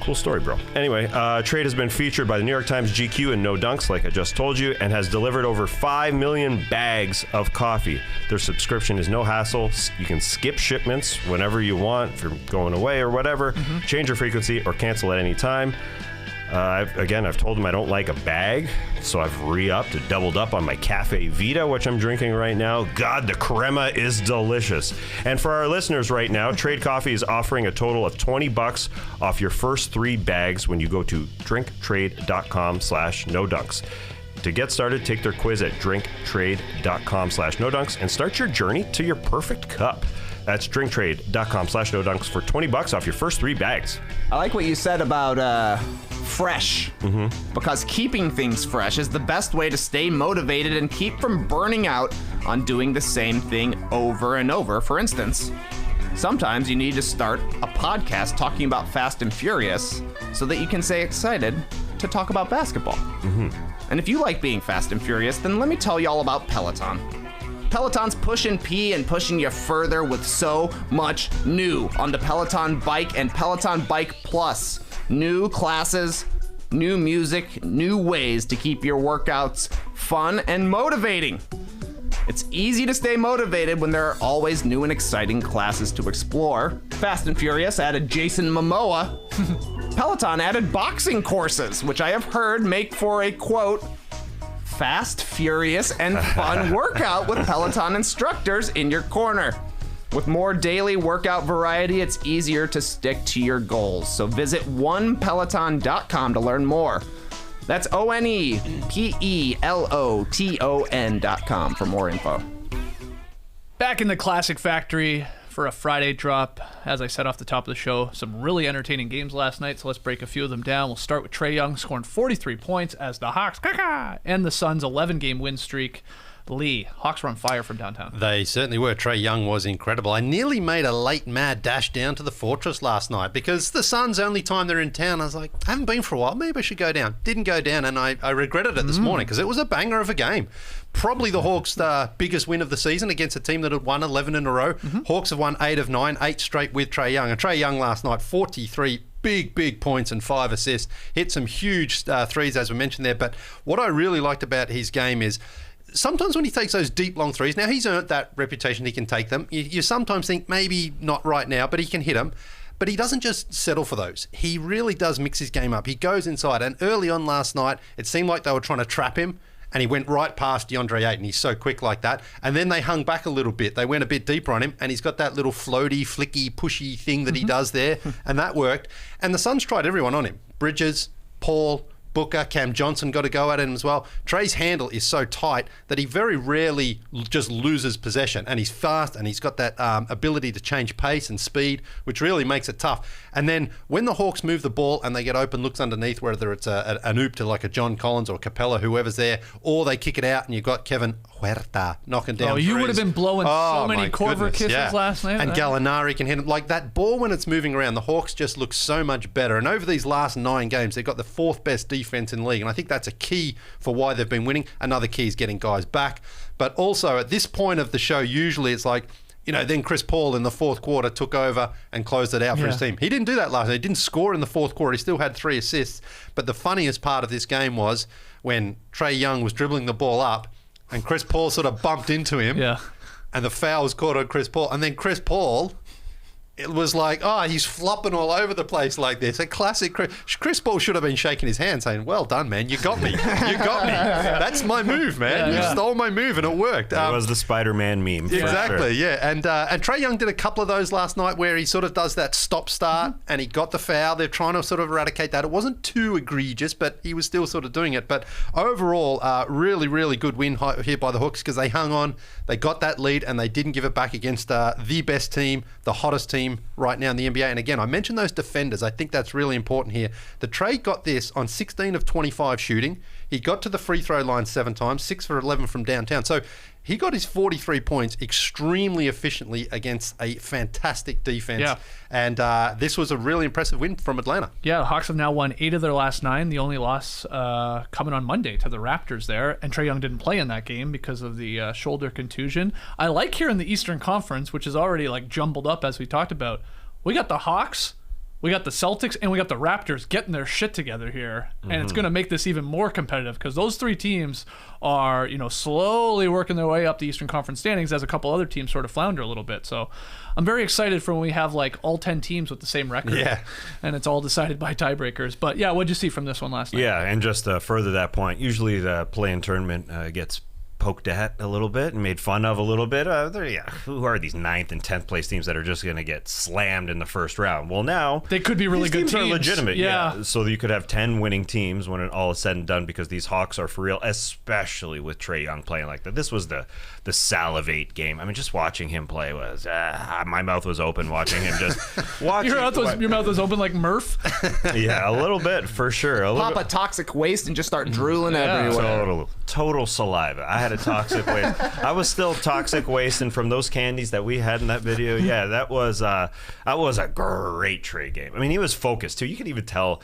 S3: Cool story, bro. Anyway, Trade has been featured by the New York Times, GQ, and No Dunks, like I just told you, and has delivered over 5 million bags of coffee. Their subscription is no hassle. You can skip shipments whenever you want if you're going away or whatever, change your frequency, or cancel at any time. I've told them I don't like a bag, so I've re-upped and doubled up on my Cafe Vita, which I'm drinking right now. God, the crema is delicious. And for our listeners right now, Trade Coffee is offering a total of $20 off your first 3 bags when you go to drinktrade.com/nodunks. To get started, take their quiz at drinktrade.com/nodunks and start your journey to your perfect cup. That's drinktrade.com/nodunks for $20 off your first 3 bags.
S4: I like what you said about fresh, because keeping things fresh is the best way to stay motivated and keep from burning out on doing the same thing over and over. For instance, sometimes you need to start a podcast talking about Fast and Furious so that you can stay excited to talk about basketball. And if you like being fast and furious, then let me tell you all about Peloton. Peloton's pushing P and pushing you further with so much new on the Peloton Bike and Peloton Bike Plus. New classes, new music, new ways to keep your workouts fun and motivating. It's easy to stay motivated when there are always new and exciting classes to explore. Fast and Furious added Jason Momoa. Peloton added boxing courses, which I have heard make for a, quote, fast, furious, and fun workout with Peloton instructors in your corner. With more daily workout variety, it's easier to stick to your goals. So visit onepeloton.com to learn more. That's onepeloton.com for more info.
S1: Back in the Classic Factory for a Friday drop. As I said off the top of the show, some really entertaining games last night, so let's break a few of them down. We'll start with Trey Young scoring 43 points as the Hawks and the Suns' 11-game win streak. Leigh, Hawks were on fire from downtown.
S5: They certainly were. Trey Young was incredible. I nearly made a late mad dash down to the Fortress last night because the Suns' only time they're in town, I was like, I haven't been for a while. Maybe I should go down. Didn't go down, and I regretted it this morning because it was a banger of a game. Probably the Hawks' biggest win of the season against a team that had won 11 in a row. Hawks have won 8 of 9, 8 straight with Trey Young. And Trey Young last night, 43 big points and 5 assists. Hit some huge threes, as we mentioned there. But what I really liked about his game is sometimes when he takes those deep, long threes, now he's earned that reputation, he can take them. You sometimes think maybe not right now, but he can hit them. But he doesn't just settle for those. He really does mix his game up. He goes inside. And early on last night, it seemed like they were trying to trap him. And he went right past DeAndre Ayton. He's so quick like that. And then they hung back a little bit. They went a bit deeper on him. And he's got that little floaty, flicky, pushy thing that he does there. And that worked. And the Suns tried everyone on him. Bridges, Paul, Booker, Cam Johnson got to go at him as well. Trey's handle is so tight that he very rarely just loses possession, and he's fast and he's got that ability to change pace and speed, which really makes it tough. And then when the Hawks move the ball and they get open looks underneath, whether it's an oop to like a John Collins or Capella, whoever's there, or they kick it out and you've got Kevin Huerta knocking down threes.
S1: You would have been blowing so many Corver kisses last night.
S5: And Gallinari can hit him. Like that ball when it's moving around, the Hawks just look so much better. And over these last 9 games, they've got the 4th best defense in the league, and I think that's a key for why they've been winning. Another key is getting guys back, but also at this point of the show, usually it's like, then Chris Paul in the 4th quarter took over and closed it out for his team. He didn't do that last night. He didn't score in the 4th quarter. He still had 3 assists, but the funniest part of this game was when Trey Young was dribbling the ball up and Chris Paul sort of bumped into him, and the foul was caught on Chris Paul, and then Chris Paul, it was like, he's flopping all over the place like this. A classic Chris Paul should have been shaking his hand saying, well done, man. You got me. You got me. That's my move, man. You stole my move and it worked.
S3: That was the Spider-Man meme.
S5: Exactly, yeah. And Trey Young did a couple of those last night where he sort of does that stop-start and he got the foul. They're trying to sort of eradicate that. It wasn't too egregious, but he was still sort of doing it. But overall, really, really good win here by the Hawks because they hung on. They got that lead and they didn't give it back against the best team, the hottest team right now in the NBA. And again, I mentioned those defenders. I think that's really important here. The Trey got this on 16 of 25 shooting. He got to the free throw line 7 times, 6 for 11 from downtown. So he got his 43 points extremely efficiently against a fantastic defense.
S1: Yeah.
S5: And this was a really impressive win from Atlanta.
S1: Yeah, the Hawks have now won 8 of their last 9. The only loss coming on Monday to the Raptors there. And Trey Young didn't play in that game because of the shoulder contusion. I like here in the Eastern Conference, which is already like jumbled up as we talked about. We got the Hawks, we got the Celtics, and we got the Raptors getting their shit together here. And it's going to make this even more competitive because those 3 teams are, slowly working their way up the Eastern Conference standings as a couple other teams sort of flounder a little bit. So I'm very excited for when we have like all 10 teams with the same record.
S5: Yeah.
S1: And it's all decided by tiebreakers. But yeah, what'd you see from this one last night?
S3: Yeah, and just further that point, usually the play-in tournament gets poked at a little bit and made fun of a little bit. Who are these 9th and 10th place teams that are just going to get slammed in the first round? Well, now
S1: they could be really
S3: these
S1: good
S3: teams. Are legitimate,
S1: yeah.
S3: So you could have 10 winning teams when it all is said and done because these Hawks are for real, especially with Trey Young playing like that. This was the salivate game. I mean, just watching him play was my mouth was open watching him just watching.
S1: Your mouth was open like Murph.
S3: Yeah, a little bit for sure.
S4: Pop a toxic waste and just start drooling everywhere.
S3: Total saliva. I had a toxic waste. I was still toxic wasting from those candies that we had in that video. Yeah, that was a great Trey game. I mean, he was focused too. You could even tell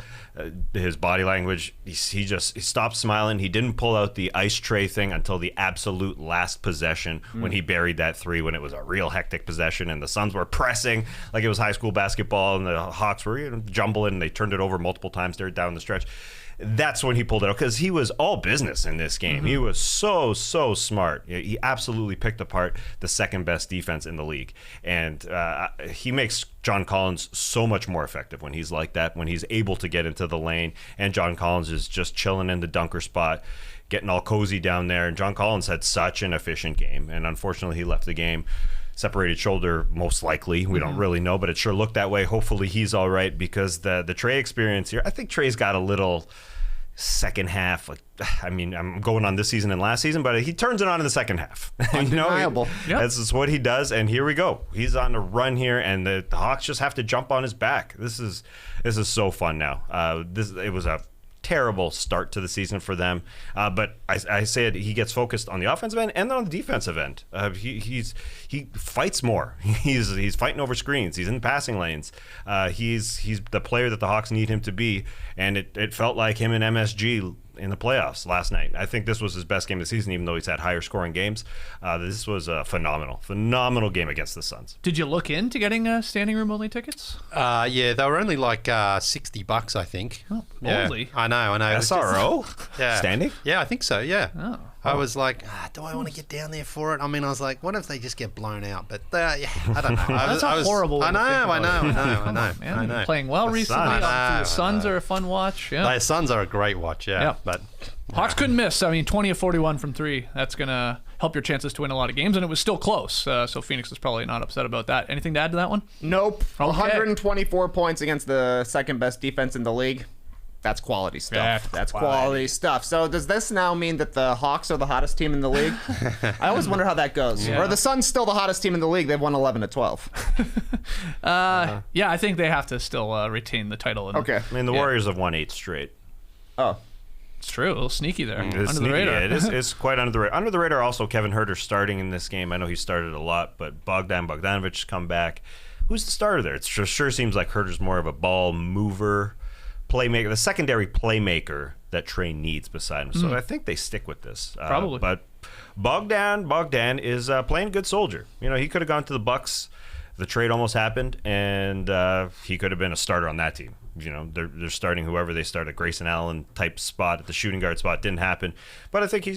S3: his body language. He stopped smiling. He didn't pull out the ice tray thing until the absolute last possession when he buried that 3 when it was a real hectic possession and the Suns were pressing like it was high school basketball and the Hawks were jumbling and they turned it over multiple times there down the stretch. that's when he pulled it out, because he was all business in this game. He was so smart. He absolutely picked apart the second best defense in the league, and he makes John Collins so much more effective when he's like that, when he's able to get into the lane, and John Collins is just chilling in the dunker spot, getting all cozy down there. And John Collins had such an efficient game, and unfortunately he left the game. Separated shoulder, most likely. We don't really know, but it sure looked that way. Hopefully he's all right, because the Trey experience here, I think Trey's got a little second half. Like, I mean, I'm going on this season and last season, but he turns it on in the second half.
S4: Undeniable.
S3: That's just what he does, and here we go. He's on a run here, and the Hawks just have to jump on his back. This is so fun now. It was a terrible start to the season for them, but I said he gets focused on the offensive end and on the defensive end. He fights more. He's fighting over screens. He's in the passing lanes. He's the player that the Hawks need him to be, and it felt like him and MSG in the playoffs last night. I think this was his best game of the season, even though he's had higher scoring games. This was a phenomenal game against the Suns.
S1: Did you look into getting standing room only tickets?
S5: Yeah, they were only like $60, I think.
S1: Oh,
S5: yeah.
S1: only.
S5: I know.
S3: SRO?
S5: Yeah.
S3: Standing?
S5: Yeah, I think so, yeah.
S1: Oh.
S5: I was like, do I want to get down there for it? I mean, I was like, what if they just get blown out? But yeah, I don't know.
S1: That's a horrible way
S5: I
S1: to think
S5: know.
S1: Man,
S5: I know.
S1: playing well recently.
S3: Suns.
S1: Obviously, the Suns are a fun watch. Yeah.
S5: The Suns are a great watch, yeah. But
S1: Hawks couldn't miss. I mean, 20 of 41 from three. That's going to help your chances to win a lot of games, and it was still close. So Phoenix is probably not upset about that. Anything to add to that one?
S4: Nope.
S1: Okay.
S4: 124 points against the second best defense in the league. That's quality stuff. That's quality stuff. So does this now mean that the Hawks are the hottest team in the league? I always wonder how that goes.
S1: Yeah.
S4: Or are the Suns still the hottest team in the league? They've won 11 to 12.
S1: Yeah, I think they have to still retain the title.
S4: Okay.
S3: I mean, the Warriors have won 8 straight.
S4: Oh.
S1: It's true. A little sneaky there.
S3: It's
S1: Under
S3: sneaky.
S1: the radar.
S3: Yeah, it's quite under the radar. Under the radar also, Kevin Huerter starting in this game. I know he started a lot, but Bogdanovich come back. Who's the starter there? It sure seems like Huerter's more of a ball mover, playmaker, the secondary playmaker that Trey needs beside him. So I think they stick with this.
S1: Probably.
S3: But Bogdan is playing good soldier. You know, he could have gone to the Bucks. The trade almost happened, and he could have been a starter on that team. You know, they're starting whoever they start, a Grayson Allen type spot at the shooting guard spot. Didn't happen, but I think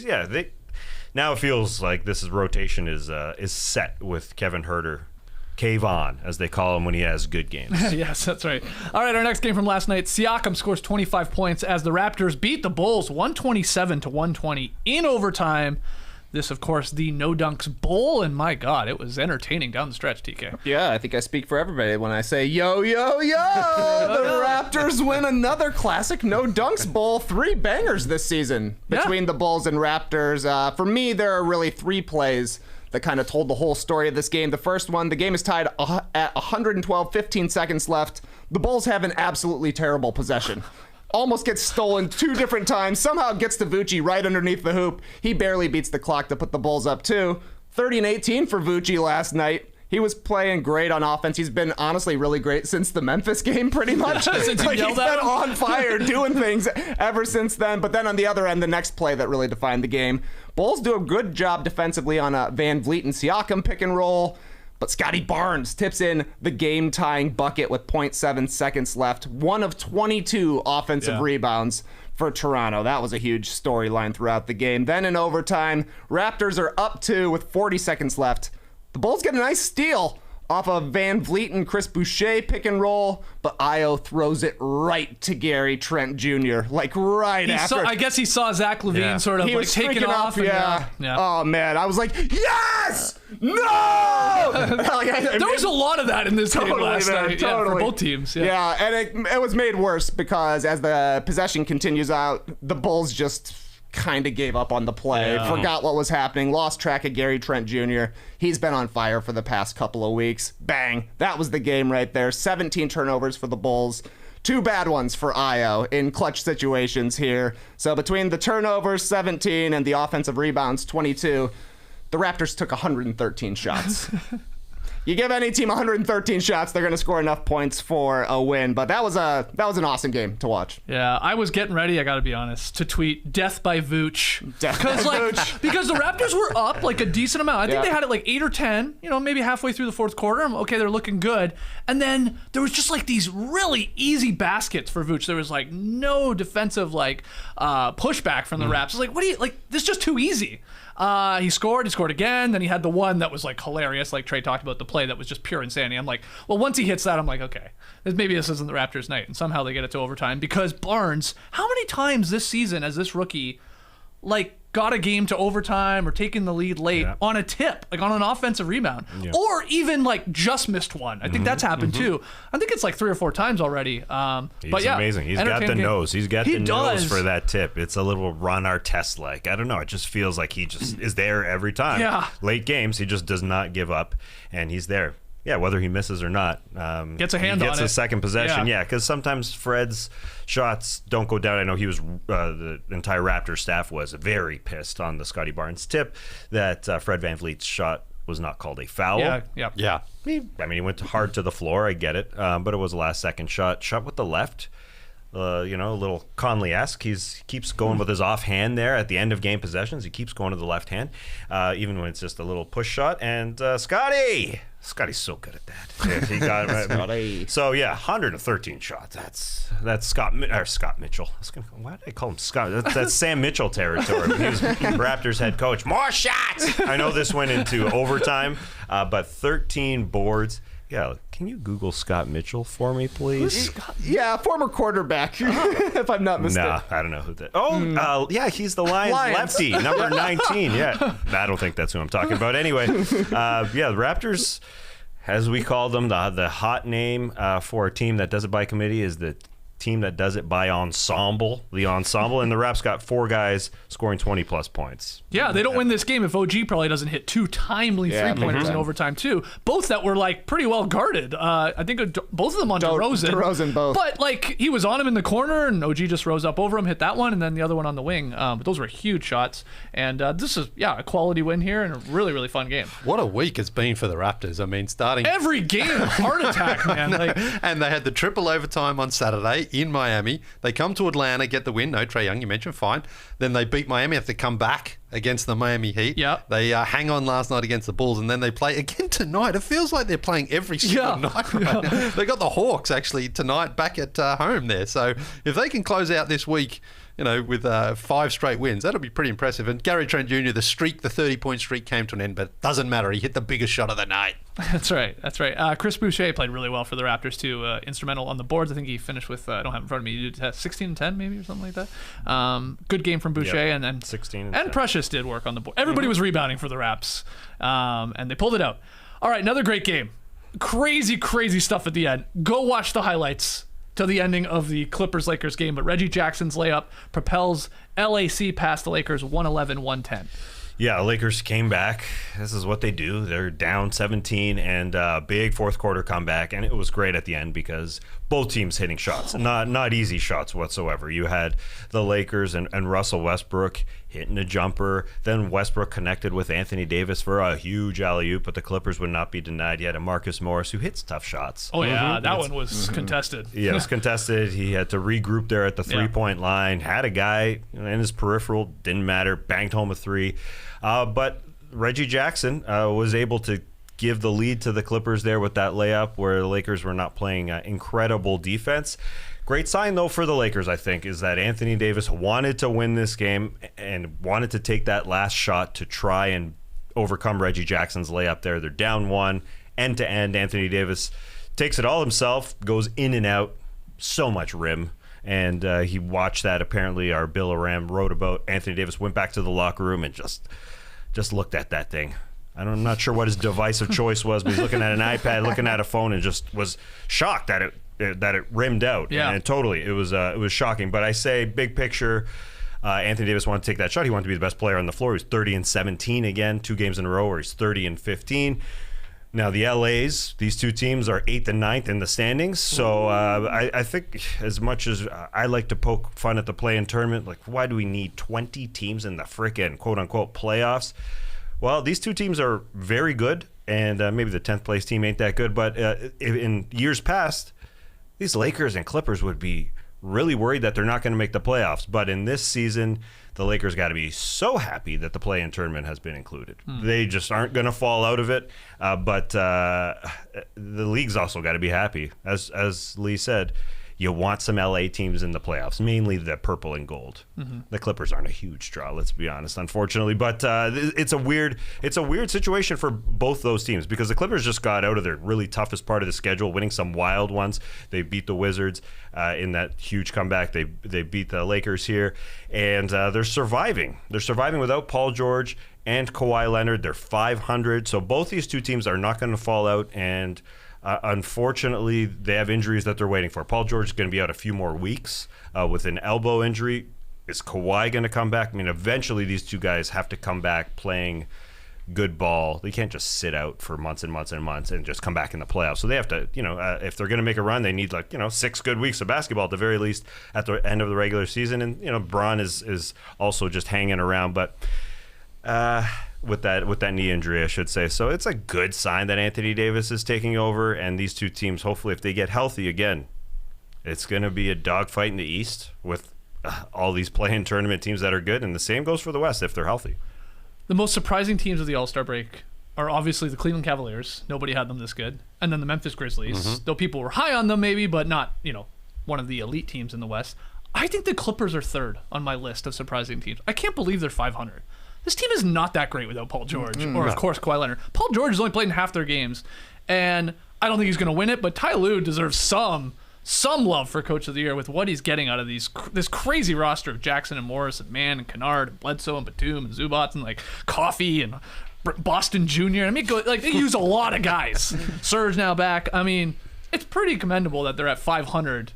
S3: now it feels like this rotation is set with Kevin Huerter. Cave on, as they call him when he has good games.
S1: Yes, that's right. All right, our next game from last night, Siakam scores 25 points as the Raptors beat the Bulls 127 to 120 in overtime. This, of course, the No Dunks Bowl, and my God, it was entertaining down the stretch, TK.
S4: Yeah, I think I speak for everybody when I say, yo, yo, yo! The Raptors win another classic No Dunks Bowl. 3 bangers this season between the Bulls and Raptors. For me, there are really 3 plays that kind of told the whole story of this game. The first one, the game is tied at 112, 15 seconds left. The Bulls have an absolutely terrible possession. Almost gets stolen 2 different times. Somehow gets to Vucci right underneath the hoop. He barely beats the clock to put the Bulls up too. 30-18 for Vucci last night. He was playing great on offense. He's been honestly really great since the Memphis game, pretty much.
S1: Since you
S4: Like,
S1: yelled
S4: he's
S1: at
S4: been
S1: him?
S4: on fire, doing things ever since then. But then on the other end, the next play that really defined the game. Bulls do a good job defensively on a Van Vliet and Siakam pick and roll. But Scotty Barnes tips in the game-tying bucket with 0.7 seconds left. 1 of 22 offensive rebounds for Toronto. That was a huge storyline throughout the game. Then in overtime, Raptors are up 2 with 40 seconds left. The Bulls get a nice steal off of Van Vliet and Chris Boucher pick and roll, but Io throws it right to Gary Trent Jr. Like right after.
S1: I guess he saw Zach LaVine sort of
S4: He
S1: like
S4: was
S1: taking
S4: freaking
S1: off.
S4: Yeah.
S1: Yeah.
S4: Oh man, I was like, yes, no.
S1: There was a lot of that in this game last night. Yeah, for both teams.
S4: Yeah, and it was made worse because as the possession continues out, the Bulls just kind of gave up on the play, forgot what was happening, lost track of Gary Trent Jr. He's been on fire for the past couple of weeks. Bang. That was the game right there. 17 turnovers for the Bulls. 2 bad ones for Io in clutch situations here. So between the turnovers, 17, and the offensive rebounds, 22, the Raptors took 113 shots. You give any team 113 shots, they're going to score enough points for a win. But that was an awesome game to watch.
S1: Yeah, I was getting ready, I got to be honest, to tweet "Death by Vooch."
S4: Death by Vooch.
S1: Because the Raptors were up like a decent amount. I think they had it like 8 or 10, maybe halfway through the fourth quarter. Okay, they're looking good. And then there was just like these really easy baskets for Vooch. There was like no defensive pushback from the Raps. It's like, this is just too easy. He scored again. Then he had the one that was like hilarious, like Trey talked about, the play that was just pure insanity. I'm like, well, once he hits that, I'm like, okay, maybe this isn't the Raptors' night. And somehow they get it to overtime because Barnes, how many times this season as this rookie, got a game to overtime or taken the lead late on a tip, on an offensive rebound, or even just missed one. I think that's happened too. I think it's 3 or 4 times already.
S3: He's amazing. He's got the nose. He's got the nose for that tip. It's a little Ron Artest-like. I don't know. It just feels like he just is there every time.
S1: Yeah.
S3: Late games, he just does not give up, and he's there. Yeah, whether he misses or not.
S1: Gets a hand on it.
S3: Gets a second possession, because sometimes Fred's shots don't go down. I know he was, the entire Raptors staff was very pissed on the Scotty Barnes tip that Fred VanVleet's shot was not called a foul.
S5: Yeah.
S3: He went hard to the floor, I get it, but it was a last-second shot with the left. A little Conley-esque. He keeps going with his offhand there at the end of game possessions. He keeps going to the left hand, even when it's just a little push shot. And Scotty's so good at that. Yeah, he got it right. So 113 shots. That's Scott Mitchell. Why did I call him Scott? That's Sam Mitchell territory. He was Raptors head coach. More shots. I know this went into overtime, but 13 boards. Yeah, can you Google Scott Mitchell for me, please?
S4: Yeah, former quarterback, if I'm not mistaken.
S3: Nah, I don't know who that. Oh, he's the Lions lefty, number 19. Yeah, I don't think that's who I'm talking about. Anyway, the Raptors, as we call them, the hot name for a team that does it by committee is the team that does it by ensemble. The ensemble, and the Raps got 4 guys scoring 20-plus points.
S1: Yeah, they don't win this game if OG probably doesn't hit 2 timely three-pointers in overtime, too. Both that were, pretty well guarded. I think both of them on DeRozan.
S4: DeRozan, both.
S1: But, he was on him in the corner, and OG just rose up over him, hit that one, and then the other one on the wing. But those were huge shots. And this is, a quality win here and a really, really fun game.
S5: What a week it's been for the Raptors. I mean, starting...
S1: Every game, heart attack, man.
S5: And they had the triple overtime on Saturday in Miami. They come to Atlanta, get the win. No, Trey Young, you mentioned, fine. Then they beat Miami, have to come back against the Miami Heat.
S1: Yeah.
S5: They hang on last night against the Bulls, and then they play again tonight. It feels like they're playing every single night right now. They got the Hawks, actually, tonight back at home there. So if they can close out this week, with 5 straight wins, that'll be pretty impressive. And Gary Trent Jr., the 30-point streak came to an end, but it doesn't matter. He hit the biggest shot of the night.
S1: That's right. Chris Boucher played really well for the Raptors, too. Instrumental on the boards. I think he finished with, I don't have it in front of me, 16-10 maybe or something like that. Good game from Boucher.
S3: Yep.
S1: And then
S3: 16
S1: and Precious did work on the board. Everybody was rebounding for the Raps, and they pulled it out. All right, another great game. Crazy, crazy stuff at the end. Go watch the highlights to the ending of the Clippers-Lakers game, but Reggie Jackson's layup propels LAC past the Lakers 111-110.
S3: Yeah, Lakers came back. This is what they do. They're down 17 and big fourth quarter comeback, and it was great at the end because both teams hitting shots, not easy shots whatsoever. You had the Lakers and Russell Westbrook hitting a jumper. Then Westbrook connected with Anthony Davis for a huge alley-oop, but the Clippers would not be denied. You had a Marcus Morris who hits tough shots.
S1: Oh, yeah, that one was contested.
S3: Yeah, it was contested. He had to regroup there at the three-point line. Had a guy in his peripheral, didn't matter, banged home a 3. But Reggie Jackson was able to give the lead to the Clippers there with that layup where the Lakers were not playing incredible defense. Great sign, though, for the Lakers, I think, is that Anthony Davis wanted to win this game and wanted to take that last shot to try and overcome Reggie Jackson's layup there. They're down 1, end-to-end. Anthony Davis takes it all himself, goes in and out, so much rim. And he watched that. Apparently, our Bill Aram wrote about Anthony Davis, went back to the locker room and just looked at that thing. I'm not sure what his device of choice was, but he's looking at an iPad, looking at a phone, and just was shocked that it rimmed out.
S1: Yeah.
S3: And totally, it was shocking. But I say, big picture, Anthony Davis wanted to take that shot. He wanted to be the best player on the floor. He was 30-17 again, 2 games in a row where he's 30-15. Now, the LAs, these two teams are 8th and 9th in the standings. So I think as much as I like to poke fun at the play-in tournament, like, why do we need 20 teams in the frickin' quote-unquote playoffs? Well, these two teams are very good, and maybe the 10th place team ain't that good. But in years past, these Lakers and Clippers would be really worried that they're not going to make the playoffs. But in this season, the Lakers got to be so happy that the play-in tournament has been included. They just aren't going to fall out of it. But the league's also got to be happy. As Leigh said, you want some LA teams in the playoffs, mainly the purple and gold. The Clippers aren't a huge draw, let's be honest, unfortunately. But it's a weird situation for both those teams because the Clippers just got out of their really toughest part of the schedule, winning some wild ones. They beat the Wizards in that huge comeback. They beat the Lakers here, and they're surviving. They're surviving without Paul George and Kawhi Leonard. They're 500, so both these two teams are not going to fall out, and unfortunately, they have injuries that they're waiting for. Paul George is going to be out a few more weeks with an elbow injury. Is Kawhi going to come back? I mean, eventually these two guys have to come back playing good ball. They can't just sit out for months and months and months and just come back in the playoffs. So they have to, if they're going to make a run, they need 6 good weeks of basketball at the very least at the end of the regular season. And, Bron is also just hanging around. But with that knee injury, I should say. So it's a good sign that Anthony Davis is taking over, and these two teams, hopefully, if they get healthy again, it's going to be a dogfight in the East with all these play-in tournament teams that are good, and the same goes for the West if they're healthy.
S1: The most surprising teams of the All-Star break are obviously the Cleveland Cavaliers. Nobody had them this good. And then the Memphis Grizzlies, though people were high on them maybe, but not, one of the elite teams in the West. I think the Clippers are third on my list of surprising teams. I can't believe they're 500. This team is not that great without Paul George or, of course, Kawhi Leonard. Paul George has only played in half their games, and I don't think he's going to win it, but Ty Lue deserves some love for Coach of the Year with what he's getting out of this crazy roster of Jackson and Morris and Mann and Kennard and Bledsoe and Batum and Zubats and, Coffee and Boston Jr. I mean, they use a lot of guys. Serge now back. I mean, it's pretty commendable that they're at 500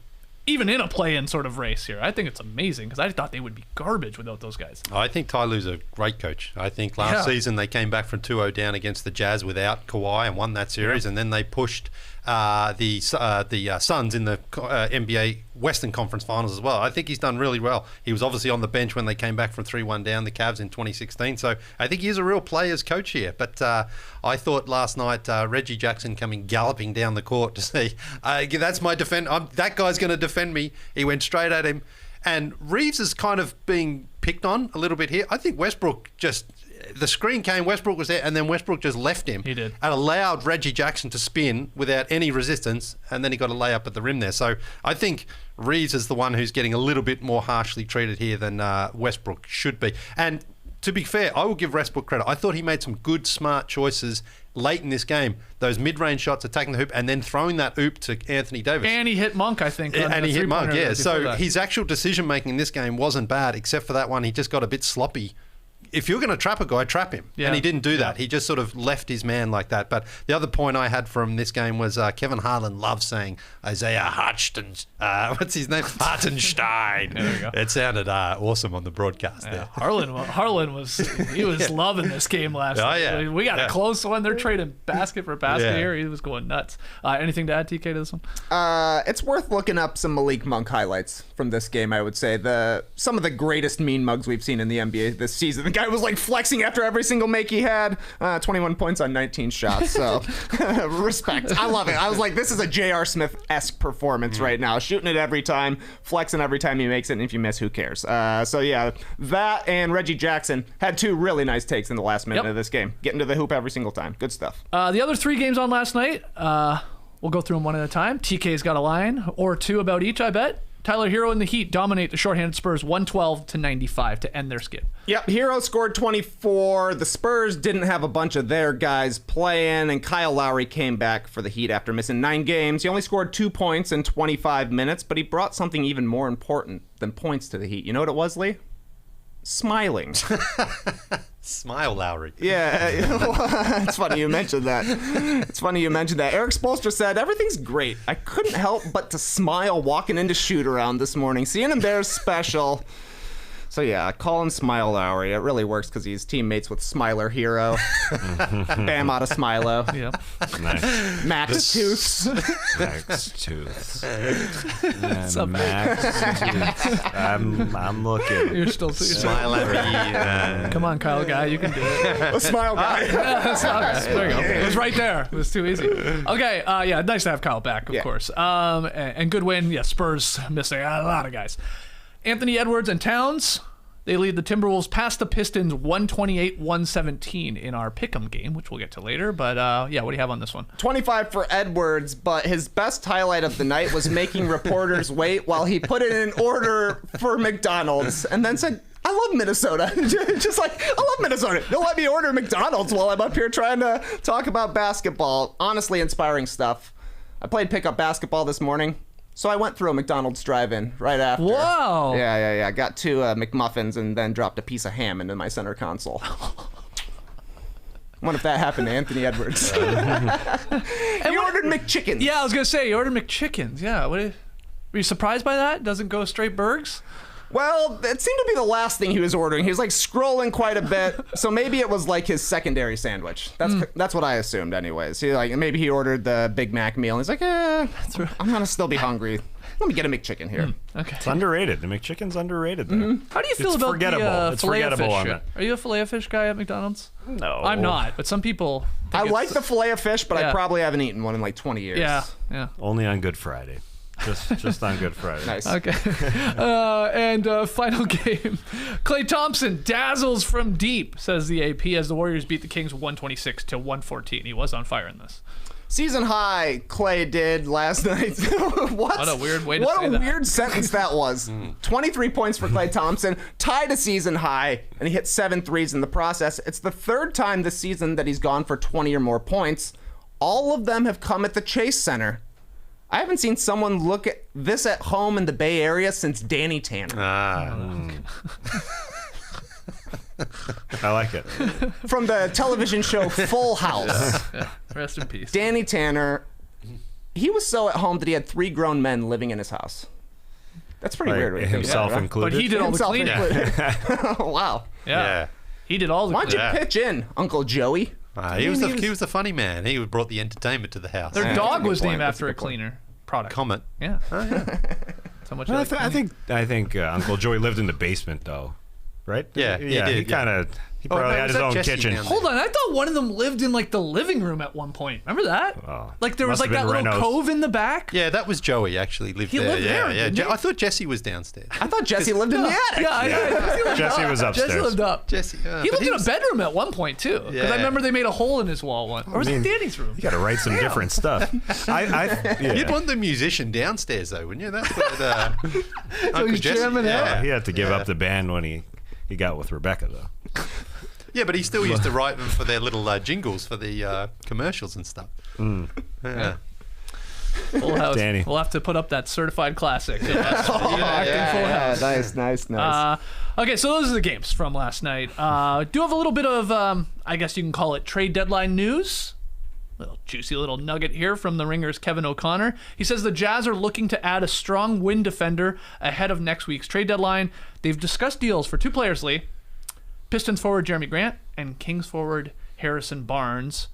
S1: even in a play-in sort of race here. I think it's amazing because I thought they would be garbage without those guys.
S5: I think Ty Lue's a great coach. I think last season they came back from 2-0 down against the Jazz without Kawhi and won that series, and then they pushed the Suns in the NBA Western Conference Finals as well. I think he's done really well. He was obviously on the bench when they came back from 3-1 down the Cavs in 2016, so I think he's a real player's coach here. But I thought last night Reggie Jackson coming galloping down the court to say, that's my defense. That guy's going to defend me. He went straight at him. And Reeves is kind of being picked on a little bit here. I think Westbrook the screen came, Westbrook was there, and then Westbrook just left him.
S1: He did.
S5: And allowed Reggie Jackson to spin without any resistance, and then he got a layup at the rim there. So I think Reeves is the one who's getting a little bit more harshly treated here than Westbrook should be. And to be fair, I will give Westbrook credit. I thought he made some good, smart choices late in this game. Those mid-range shots, attacking the hoop, and then throwing that oop to Anthony Davis.
S1: And he hit Monk, I think.
S5: And he hit Monk, yeah. So his actual decision-making in this game wasn't bad, except for that one. He just got a bit sloppy. If you're going to trap a guy, trap him. Yeah. And he didn't do that. He just sort of left his man like that. But the other point I had from this game was Kevin Harlan loves saying Isaiah what's his name? Hartenstein.
S1: There we go.
S5: It sounded awesome on the broadcast there.
S1: Harlan was loving this game last night.
S5: Yeah.
S1: We got a close one. They're trading basket for basket here. He was going nuts. Anything to add, TK, to this one?
S4: It's worth looking up some Malik Monk highlights from this game, I would say. Some of the greatest mean mugs we've seen in the NBA this season. The guy was flexing after every single make he had. 21 points on 19 shots. So respect. I love it. I was like, this is a J.R. Smith-esque performance right now. Shooting it every time, flexing every time he makes it, and if you miss, who cares? So yeah, that and Reggie Jackson had two really nice takes in the last minute of this game. Getting to the hoop every single time. Good stuff.
S1: The other three games on last night, we'll go through them one at a time. TK's got a line or two about each, I bet. Tyler Hero and the Heat dominate the shorthanded Spurs 112-95 to end their skid.
S4: Yep, Hero scored 24. The Spurs didn't have a bunch of their guys playing, and Kyle Lowry came back for the Heat after missing 9 games. He only scored 2 points in 25 minutes, but he brought something even more important than points to the Heat. You know what it was, Leigh? Smiling.
S5: Smile, Lowry.
S4: Yeah, it's funny you mentioned that. Eric Spoelstra said, everything's great. I couldn't help but to smile walking into shoot-around this morning. Seeing him there is special. So yeah, Colin Smile Lowry. It really works because he's teammates with Smiler Hero, Bam out of Smilo,
S1: Yep.
S3: Nice.
S4: Max Tooths.
S3: Max Tooth.
S1: up,
S3: Max Tooth. I'm looking.
S1: You're still
S5: Smile at me.
S1: Come on, Kyle guy, you can do it.
S4: A smile guy.
S1: That's not right. There you go. It was right there. It was too easy. Okay, yeah, nice to have Kyle back, of course. And good win. Yeah, Spurs missing a lot of guys. Anthony Edwards and Towns, they lead the Timberwolves past the Pistons 128-117 in our pick'em game, which we'll get to later. But yeah, what do you have on this one?
S4: 25 for Edwards, but his best highlight of the night was making reporters wait while he put in an order for McDonald's and then said, I love Minnesota. Just like, I love Minnesota. Don't let me order McDonald's while I'm up here trying to talk about basketball. Honestly, inspiring stuff. I played pickup basketball this morning. So I went through a McDonald's drive-in right after.
S1: Wow.
S4: Yeah. Got 2 McMuffins and then dropped a piece of ham into my center console. What if that happened to Anthony Edwards? He ordered McChickens.
S1: Yeah, I was going to say, you ordered McChickens. Yeah. Were you surprised by that? Doesn't go straight burgers?
S4: Well, it seemed to be the last thing he was ordering. He was like scrolling quite a bit, so maybe it was like his secondary sandwich. That's what I assumed, anyways. Maybe he ordered the Big Mac meal, and he's like, I'm gonna still be hungry. Let me get a McChicken here.
S1: Okay.
S3: It's underrated. The McChicken's underrated, though.
S1: How do you feel
S3: It's
S1: about
S3: forgettable.
S1: the
S3: It's
S1: filet of
S3: forgettable
S1: fish?
S3: on it.
S1: Are you a filet of fish guy at McDonald's?
S3: No.
S1: I'm not, but some people think
S4: I like the filet of fish, but
S1: Yeah.
S4: I probably haven't eaten one in like 20 years.
S1: Yeah.
S3: Only on Good Friday. Just on Good Friday.
S4: Nice.
S1: Okay. And final game. Klay Thompson dazzles from deep, says the AP, as the Warriors beat the Kings 126-114. He was on fire in this.
S4: Season high, Clay did last night. What
S1: a weird way to
S4: What
S1: say
S4: a
S1: that.
S4: weird sentence that was. 23 points for Klay Thompson, tied a season high, and he hit 7 threes in the process. It's the 3rd time this season that he's gone for 20 or more points. All of them have come at the Chase Center. I haven't seen someone look at this at home in the Bay Area since Danny Tanner.
S3: I like it.
S4: From the television show Full House.
S1: Rest in peace.
S4: Danny Tanner, he was so at home that he had 3 grown men living in his house. That's pretty weird. When you think
S3: Himself
S4: about it,
S3: included.
S1: But he did all the
S4: Himself
S1: cleaning.
S4: included. Wow.
S1: Yeah. He did all the
S4: Why don't you
S1: cleaning.
S4: pitch in, Uncle Joey?
S5: He was the funny man. He brought the entertainment to the house.
S1: Their
S4: Yeah,
S1: dog
S4: that's a good
S1: was
S4: point.
S1: named
S4: That's
S1: after
S4: a
S1: a
S4: good point.
S1: cleaner product.
S5: Comet.
S1: Yeah. So much.
S3: I think Uncle Joey lived in the basement, though. Right?
S5: Yeah, he did,
S3: He kind of. He
S5: Oh,
S3: probably
S5: no,
S3: had
S5: was
S3: his
S5: that
S3: own
S5: Jesse
S3: kitchen.
S5: down there?
S1: Hold on, I thought one of them lived in like the living room at one point. Remember that?
S3: Oh,
S1: Like there was
S3: must
S1: like
S3: have
S1: that
S3: been
S1: little
S3: Renos.
S1: cove in the back.
S5: Yeah, that was Joey actually lived
S1: He
S5: there.
S1: lived there, didn't he?
S5: I thought Jesse was downstairs.
S4: I thought Jesse lived in the attic.
S1: Yeah,
S3: Jesse was upstairs.
S1: Jesse lived up.
S5: Jesse,
S1: He lived in a bedroom at one point too, because
S5: Yeah.
S1: I remember they made a hole in his wall once. Or was it Danny's room?
S3: You got to write some different stuff. Yeah.
S5: You'd want the musician downstairs though, wouldn't you? That's what Uncle
S1: he's
S5: Jesse.
S1: jamming out.
S5: Yeah.
S3: He had to give up the band when he got with Rebecca, though.
S5: Yeah, but he still used to write them for their little jingles for the commercials and stuff. Yeah.
S1: Full House.
S3: Danny.
S1: We'll have to put up that certified classic. Yeah, Full House.
S4: Nice.
S1: Okay, so those are the games from last night. Do have a little bit of, I guess you can call it trade deadline news. Little juicy little nugget here from the Ringer's Kevin O'Connor. He says the Jazz are looking to add a strong wing defender ahead of next week's trade deadline. They've discussed deals for 2 players, Leigh. Pistons forward Jerami Grant and Kings forward Harrison Barnes.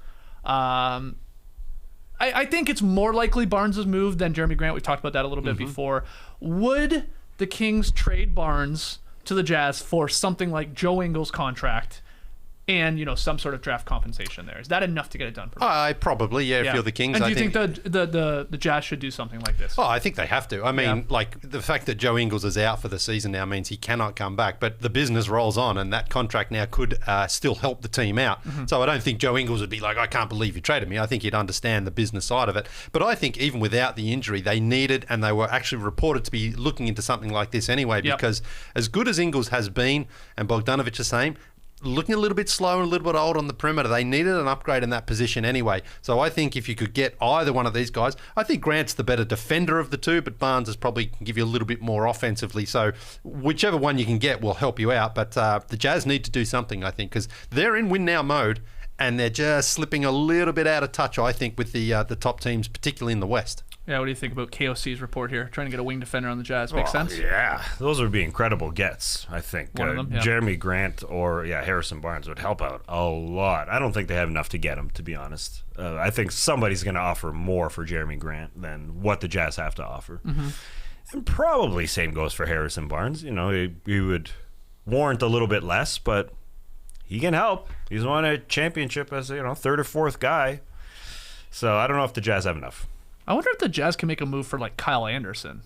S1: I think it's more likely Barnes' move than Jerami Grant. We talked about that a little bit before. Would the Kings trade Barnes to the Jazz for something like Joe Ingles' contract and, some sort of draft compensation there? Is that enough to get it done?
S5: If you're the Kings.
S1: And do
S5: I
S1: you think the Jazz should do something like this?
S5: Oh, I think they have to. I mean, the fact that Joe Ingles is out for the season now means he cannot come back, but the business rolls on, and that contract now could still help the team out. So I don't think Joe Ingles would be like, I can't believe you traded me. I think he'd understand the business side of it. But I think even without the injury, they needed, and they were actually reported to be looking into something like this anyway, because as good as Ingles has been, and Bogdanovic the same, looking a little bit slow and a little bit old on the perimeter. They needed an upgrade in that position anyway. So I think if you could get either one of these guys, I think Grant's the better defender of the two, but Barnes is probably can give you a little bit more offensively. So whichever one you can get will help you out. But the Jazz need to do something, I think, because they're in win now mode and they're just slipping a little bit out of touch, I think, with the top teams, particularly in the West.
S1: Yeah, what do you think about KOC's report here? Trying to get a wing defender on the Jazz. Makes sense?
S3: Yeah, those would be incredible gets, I think.
S1: One of them, yeah.
S3: Jerami Grant or, Harrison Barnes would help out a lot. I don't think they have enough to get him, to be honest. I think somebody's going to offer more for Jerami Grant than what the Jazz have to offer.
S1: Mm-hmm.
S3: And probably same goes for Harrison Barnes. He would warrant a little bit less, but he can help. He's won a championship as third or fourth guy. So I don't know if the Jazz have enough.
S1: I wonder if the Jazz can make a move for like Kyle Anderson.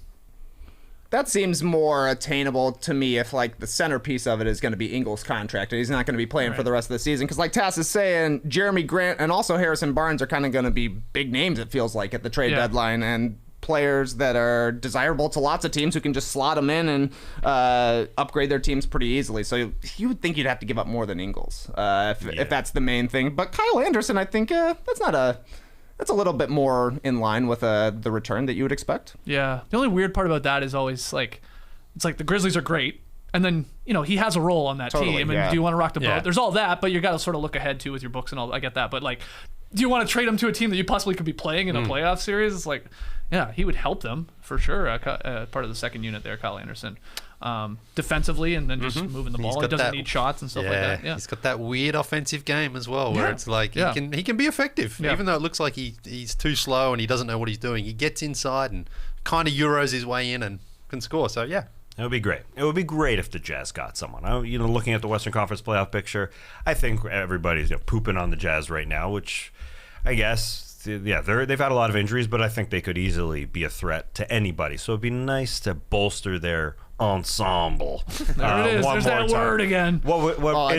S4: That seems more attainable to me if like the centerpiece of it is going to be Ingles' contract and he's not going to be playing for the rest of the season. Because like Tass is saying, Jerami Grant and also Harrison Barnes are kind of going to be big names, it feels like, at the trade deadline, and players that are desirable to lots of teams who can just slot them in and upgrade their teams pretty easily. So you would think you'd have to give up more than Ingles if that's the main thing. But Kyle Anderson, I think that's a little bit more in line with the return that you would expect.
S1: Yeah. The only weird part about that is always like, it's like the Grizzlies are great, and then he has a role on that team. And do you want to rock the boat?
S3: Yeah.
S1: There's all that, but you got to sort of look ahead too with your books and all. I get that, but like, do you want to trade him to a team that you possibly could be playing in a playoff series? It's like, yeah, he would help them for sure. Part of the second unit there, Kyle Anderson. Defensively and then just moving the ball. He doesn't need shots and stuff like that. Yeah,
S5: he's got that weird offensive game as well, where it's like he can be effective, even though it looks like he's too slow and he doesn't know what he's doing. He gets inside and kind of Euros his way in and can score. So yeah.
S3: It would be great. It would be great if the Jazz got someone. Looking at the Western Conference playoff picture, I think everybody's pooping on the Jazz right now, which I guess, they've had a lot of injuries, but I think they could easily be a threat to anybody. So it'd be nice to bolster their ensemble.
S1: There it is. There's that word again.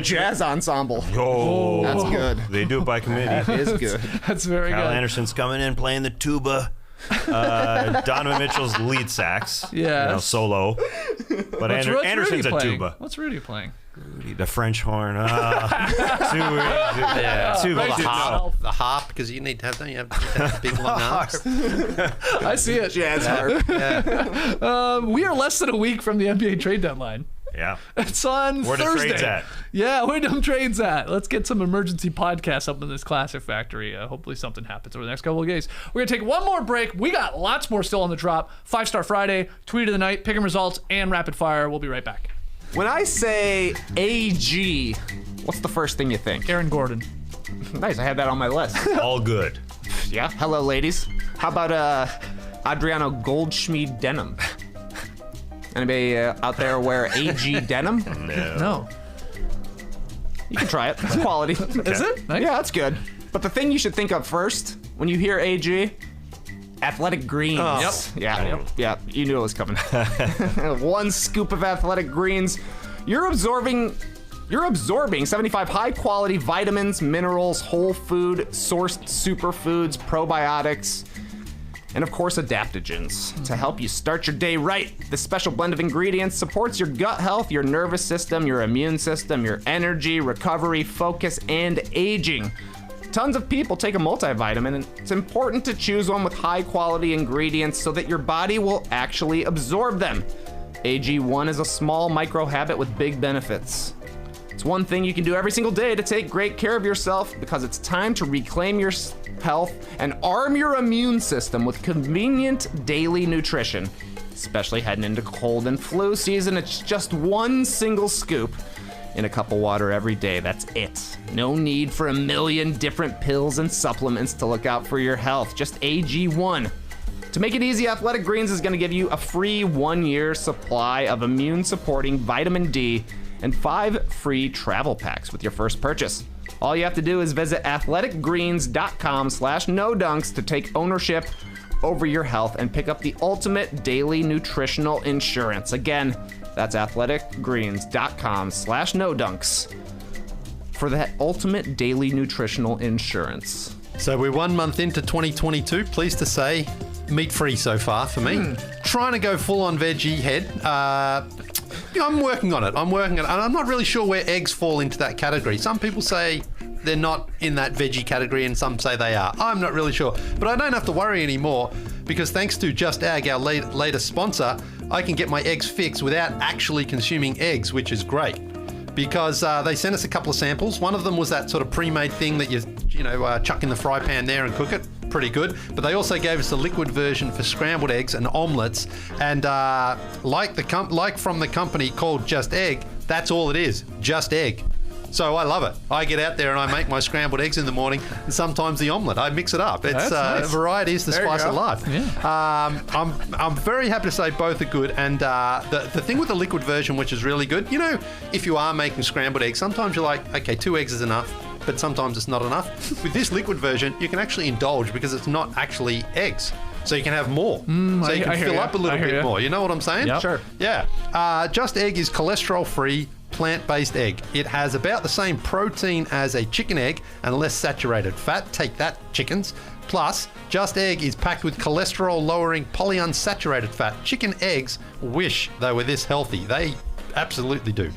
S4: Jazz ensemble.
S3: Oh,
S4: that's good.
S3: They do it by committee.
S4: That is good.
S1: That's very
S3: Kyle
S1: good.
S3: Anderson's coming in playing the tuba. Donovan Mitchell's lead sax.
S1: Yeah.
S3: Solo. But Anderson's a tuba.
S1: What's Rudy playing?
S3: Rudy, the French horn. The
S5: harp, because you need to have, don't you have big long arms?
S1: I see it.
S4: Jazz harp.
S1: We are less than a week from the NBA trade deadline.
S3: Yeah.
S1: It's on
S3: Where
S1: Thursday.
S3: the trades at?
S1: Yeah, where them trades at? Let's get some emergency podcasts up in this classic factory. Hopefully something happens over the next couple of days. We're going to take one more break. We got lots more still on the drop. 5-Star Friday, Tweet of the Night, Pick 'em Results, and Rapid Fire. We'll be right back.
S4: When I say AG, what's the first thing you think?
S1: Aaron Gordon.
S4: Nice, I had that on my list.
S3: All good.
S4: Yeah. Hello, ladies. How about Adriano Goldschmied denim? Anybody out there wear AG denim?
S1: No.
S4: You can try it. It's quality.
S1: Is it? Nice.
S4: Yeah, that's good. But the thing you should think of first when you hear AG, Athletic Greens.
S1: Yep.
S4: Yeah. You knew it was coming. One scoop of Athletic Greens. You're absorbing 75 high-quality vitamins, minerals, whole food, sourced superfoods, probiotics, and of course adaptogens to help you start your day right. This special blend of ingredients supports your gut health, your nervous system, your immune system, your energy, recovery, focus, and aging. Tons of people take a multivitamin, and it's important to choose one with high quality ingredients so that your body will actually absorb them. AG1 is a small micro habit with big benefits. It's one thing you can do every single day to take great care of yourself, because it's time to reclaim your health and arm your immune system with convenient daily nutrition. Especially heading into cold and flu season, it's just one single scoop in a cup of water every day. That's it. No need for a million different pills and supplements to look out for your health. Just AG1. To make it easy, Athletic Greens is going to give you a free 1-year supply of immune-supporting vitamin D and 5 free travel packs with your first purchase. All you have to do is visit athleticgreens.com/nodunks to take ownership over your health and pick up the ultimate daily nutritional insurance. Again, that's athleticgreens.com/nodunks for that ultimate daily nutritional insurance.
S5: So we're 1 month into 2022. Pleased to say, meat-free so far for me. Trying to go full-on veggie head. I'm working on it. And I'm not really sure where eggs fall into that category. Some people say they're not in that veggie category, and some say they are. I'm not really sure. But I don't have to worry anymore, because thanks to Just Ag, our latest sponsor, I can get my eggs fixed without actually consuming eggs, which is great. Because they sent us a couple of samples. One of them was that sort of pre-made thing that you chuck in the fry pan there and cook it. pretty good. But they also gave us the liquid version for scrambled eggs and omelets. And like from the company called Just Egg, that's all it is, just egg. So I love it. I get out there and I make my scrambled eggs in the morning, and sometimes the omelette. I mix it up. It's
S1: nice.
S5: Variety is the spice of life.
S1: Yeah.
S5: I'm very happy to say both are good. And the thing with the liquid version, which is really good, if you are making scrambled eggs, sometimes you're like, okay, 2 eggs is enough, but sometimes it's not enough. With this liquid version, you can actually indulge because it's not actually eggs. So you can have more. So you can fill up a little bit more. You know what I'm saying?
S1: Yep. Sure.
S5: Yeah. Just Egg is cholesterol-free, plant-based egg. It has about the same protein as a chicken egg and less saturated fat. Take that, chickens. Plus, Just Egg is packed with cholesterol-lowering polyunsaturated fat. Chicken eggs wish they were this healthy. They absolutely do.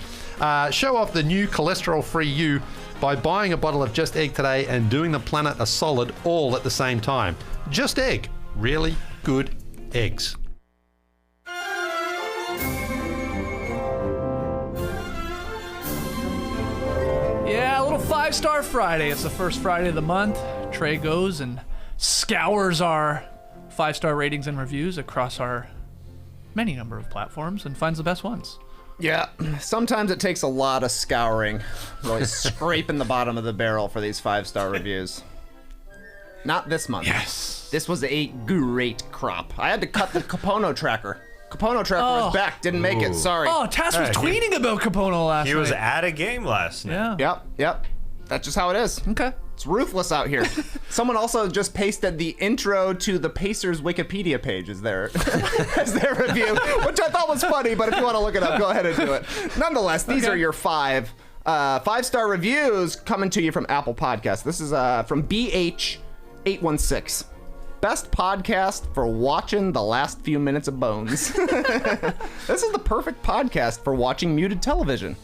S5: Show off the new cholesterol-free you by buying a bottle of Just Egg today and doing the planet a solid all at the same time. Just Egg. Really good eggs.
S1: Yeah, a little 5-star Friday. It's the first Friday of the month. Trey goes and scours our 5-star ratings and reviews across our many number of platforms and finds the best ones.
S4: Yeah, sometimes it takes a lot of scouring, really scraping the bottom of the barrel for these 5-star reviews. Not this month.
S1: Yes.
S4: This was a great crop. I had to cut the Capono tracker. Capono tracker was back, didn't make it, sorry.
S1: Oh, Tass was tweeting about Capono last night.
S3: He was at a game last night.
S1: Yeah.
S4: Yep. That's just how it is.
S1: Okay.
S4: It's ruthless out here. Someone also just pasted the intro to the Pacers Wikipedia page as their review, which I thought was funny, but if you want to look it up, go ahead and do it. Nonetheless, these are your 5-star reviews coming to you from Apple Podcasts. This is from BH816. Best podcast for watching the last few minutes of Bones. This is the perfect podcast for watching muted television.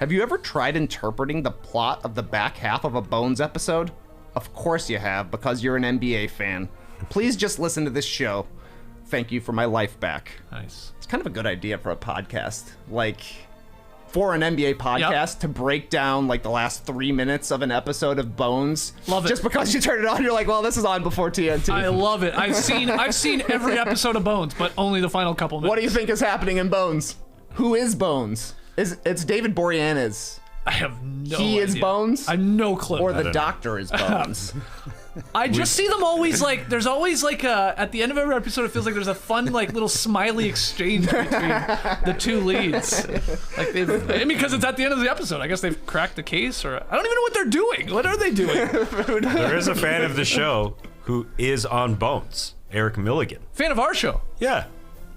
S4: Have you ever tried interpreting the plot of the back half of a Bones episode? Of course you have, because you're an NBA fan. Please just listen to this show. Thank you for my life back.
S1: Nice.
S4: It's kind of a good idea for a podcast. Like, for an NBA podcast to break down like the last 3 minutes of an episode of Bones.
S1: Love it.
S4: Just because you turn it on, you're like, well, this is on before TNT.
S1: I love it. I've seen every episode of Bones, but only the final couple minutes.
S4: What do you think is happening in Bones? Who is Bones? It's David Boreanaz.
S1: I have no idea.
S4: He is Bones?
S1: I have no clue.
S4: Or the doctor is Bones.
S1: I just see them always like, there's always like at the end of every episode, it feels like there's a fun like little smiley exchange between the two leads. Like because it's at the end of the episode. I guess they've cracked the case, or I don't even know what they're doing. What are they doing?
S3: There is a fan of the show who is on Bones, Eric Milligan.
S1: Fan of our show.
S3: Yeah.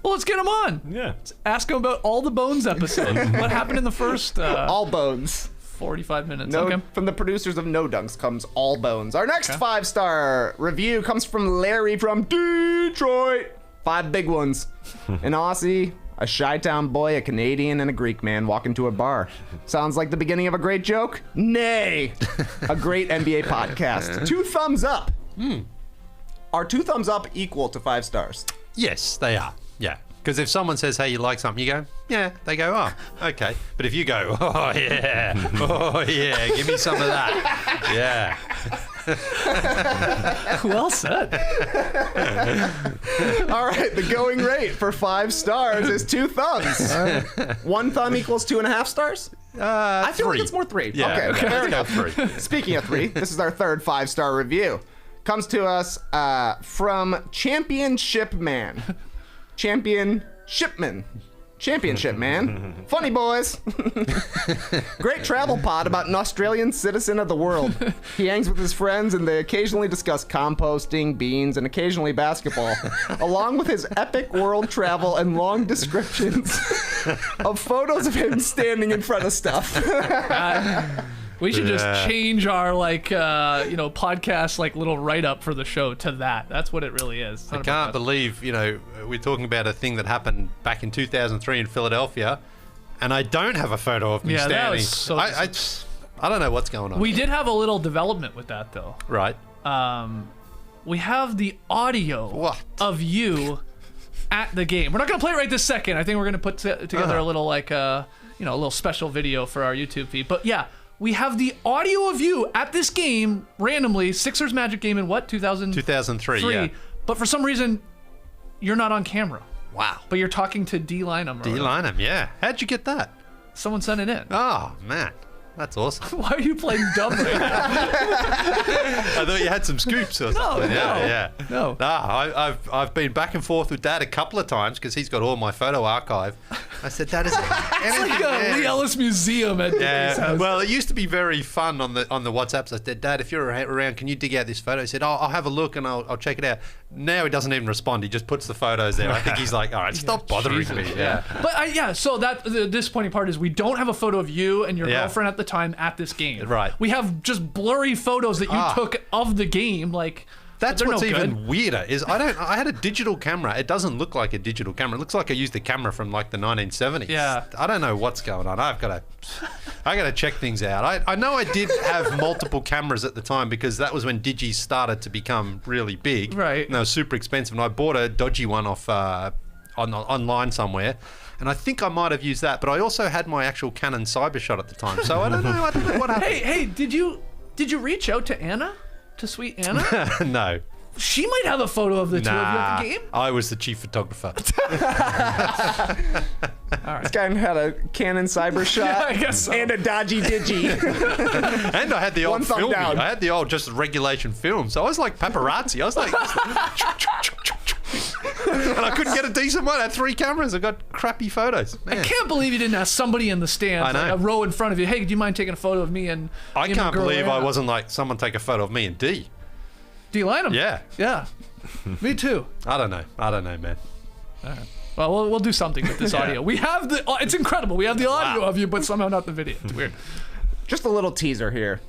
S1: Well, let's get him on.
S3: Yeah.
S1: Let's ask him about all the Bones episodes. What happened in the first
S4: All Bones.
S1: 45 minutes.
S4: No,
S1: Okay.
S4: From the producers of No Dunks comes All Bones. Our next 5-star review comes from Larry from Detroit. 5 big ones. An Aussie, a Chi-Town boy, a Canadian, and a Greek man walk into a bar. Sounds like the beginning of a great joke? Nay. A great NBA podcast. 2 thumbs up. Are 2 thumbs up equal to 5 stars?
S5: Yes, they are. Yeah. Because if someone says, hey, you like something, you go, yeah. They go, oh, okay. But if you go, oh, yeah, give me some of that. Yeah.
S1: Well said.
S4: All right, the going rate for 5 stars is 2 thumbs. 1 thumb equals 2.5 stars? I feel
S5: 3.
S4: like it's more 3.
S5: Yeah,
S4: Okay, fair
S5: let's
S4: enough.
S5: go 3.
S4: Speaking of 3, this is our third 5-star review. Comes to us from Championship Man. Championship Man. Funny boys. Great travel pod about an Australian citizen of the world. He hangs with his friends and they occasionally discuss composting, beans, and occasionally basketball, along with his epic world travel and long descriptions of photos of him standing in front of stuff.
S1: We should just change our podcast little write-up for the show to that. That's what it really is.
S5: I can't believe, we're talking about a thing that happened back in 2003 in Philadelphia, and I don't have a photo of me standing.
S1: That was so
S5: I don't know what's going on.
S1: We did have a little development with that, though.
S5: Right.
S1: We have the audio of you at the game. We're not going to play it right this second. I think we're going to put together a little a little special video for our YouTube feed. But yeah, We have the audio of you at this game randomly, Sixers Magic game in what,
S5: 2003, yeah.
S1: But for some reason, you're not on camera.
S5: Wow.
S1: But you're talking to D. Lynam.
S5: D. Lynam, yeah. How'd you get that?
S1: Someone sent it in.
S5: Oh, man. That's awesome.
S1: Why are you playing dumb right now?
S5: I thought you had some scoops or something.
S1: No.
S5: I've been back and forth with Dad a couple of times because he's got all my photo archive. I said, Dad, is there anything
S1: It's like a Lee Ellis museum at Daddy's house.
S5: Well, it used to be very fun on the WhatsApps. I said, Dad, if you're around, can you dig out this photo? He said, I'll have a look and I'll check it out. Now he doesn't even respond. He just puts the photos there. I think he's like, all right, stop bothering me. Yeah.
S1: But so that the disappointing part is we don't have a photo of you and your girlfriend at the time at this game.
S5: Right.
S1: We have just blurry photos that you took of the game. Like,
S5: that's
S1: they're
S5: what's
S1: no
S5: even
S1: good.
S5: weirder is I had a digital camera. It doesn't look like a digital camera. It looks like I used a camera from like the 1970s.
S1: Yeah.
S5: I don't know what's going on. I got to check things out. I know I did have multiple cameras at the time because that was when digis started to become really big.
S1: Right.
S5: And they were super expensive. And I bought a dodgy one off online somewhere. And I think I might have used that, but I also had my actual Canon Cybershot at the time. So I don't know what happened.
S1: Hey, did you reach out to Anna? To sweet Anna?
S5: No.
S1: She might have a photo of the two of you at the game.
S5: I was the chief photographer.
S4: This guy had a Canon Cybershot
S1: Yeah, I guess so.
S4: and a dodgy digi.
S5: And I had the
S4: One
S5: old
S4: thumb
S5: film.
S4: down.
S5: I had the old just regulation film. So I was like paparazzi. I was like, and I couldn't get a decent one. I had 3 cameras. I got crappy photos. Man.
S1: I can't believe you didn't have somebody in the stands,
S5: I know.
S1: like a row in front of you. Hey, do you mind taking a photo of me and
S5: I
S1: me and my
S5: can't
S1: girl
S5: believe I
S1: Anna?
S5: wasn't like someone take a photo of me and D.
S1: Do you line them?
S5: Yeah.
S1: Yeah. Me too.
S5: I don't know, man.
S1: Well, we'll do something with this audio. We have it's incredible. We have the audio of you, but somehow not the video. It's weird.
S4: Just a little teaser here.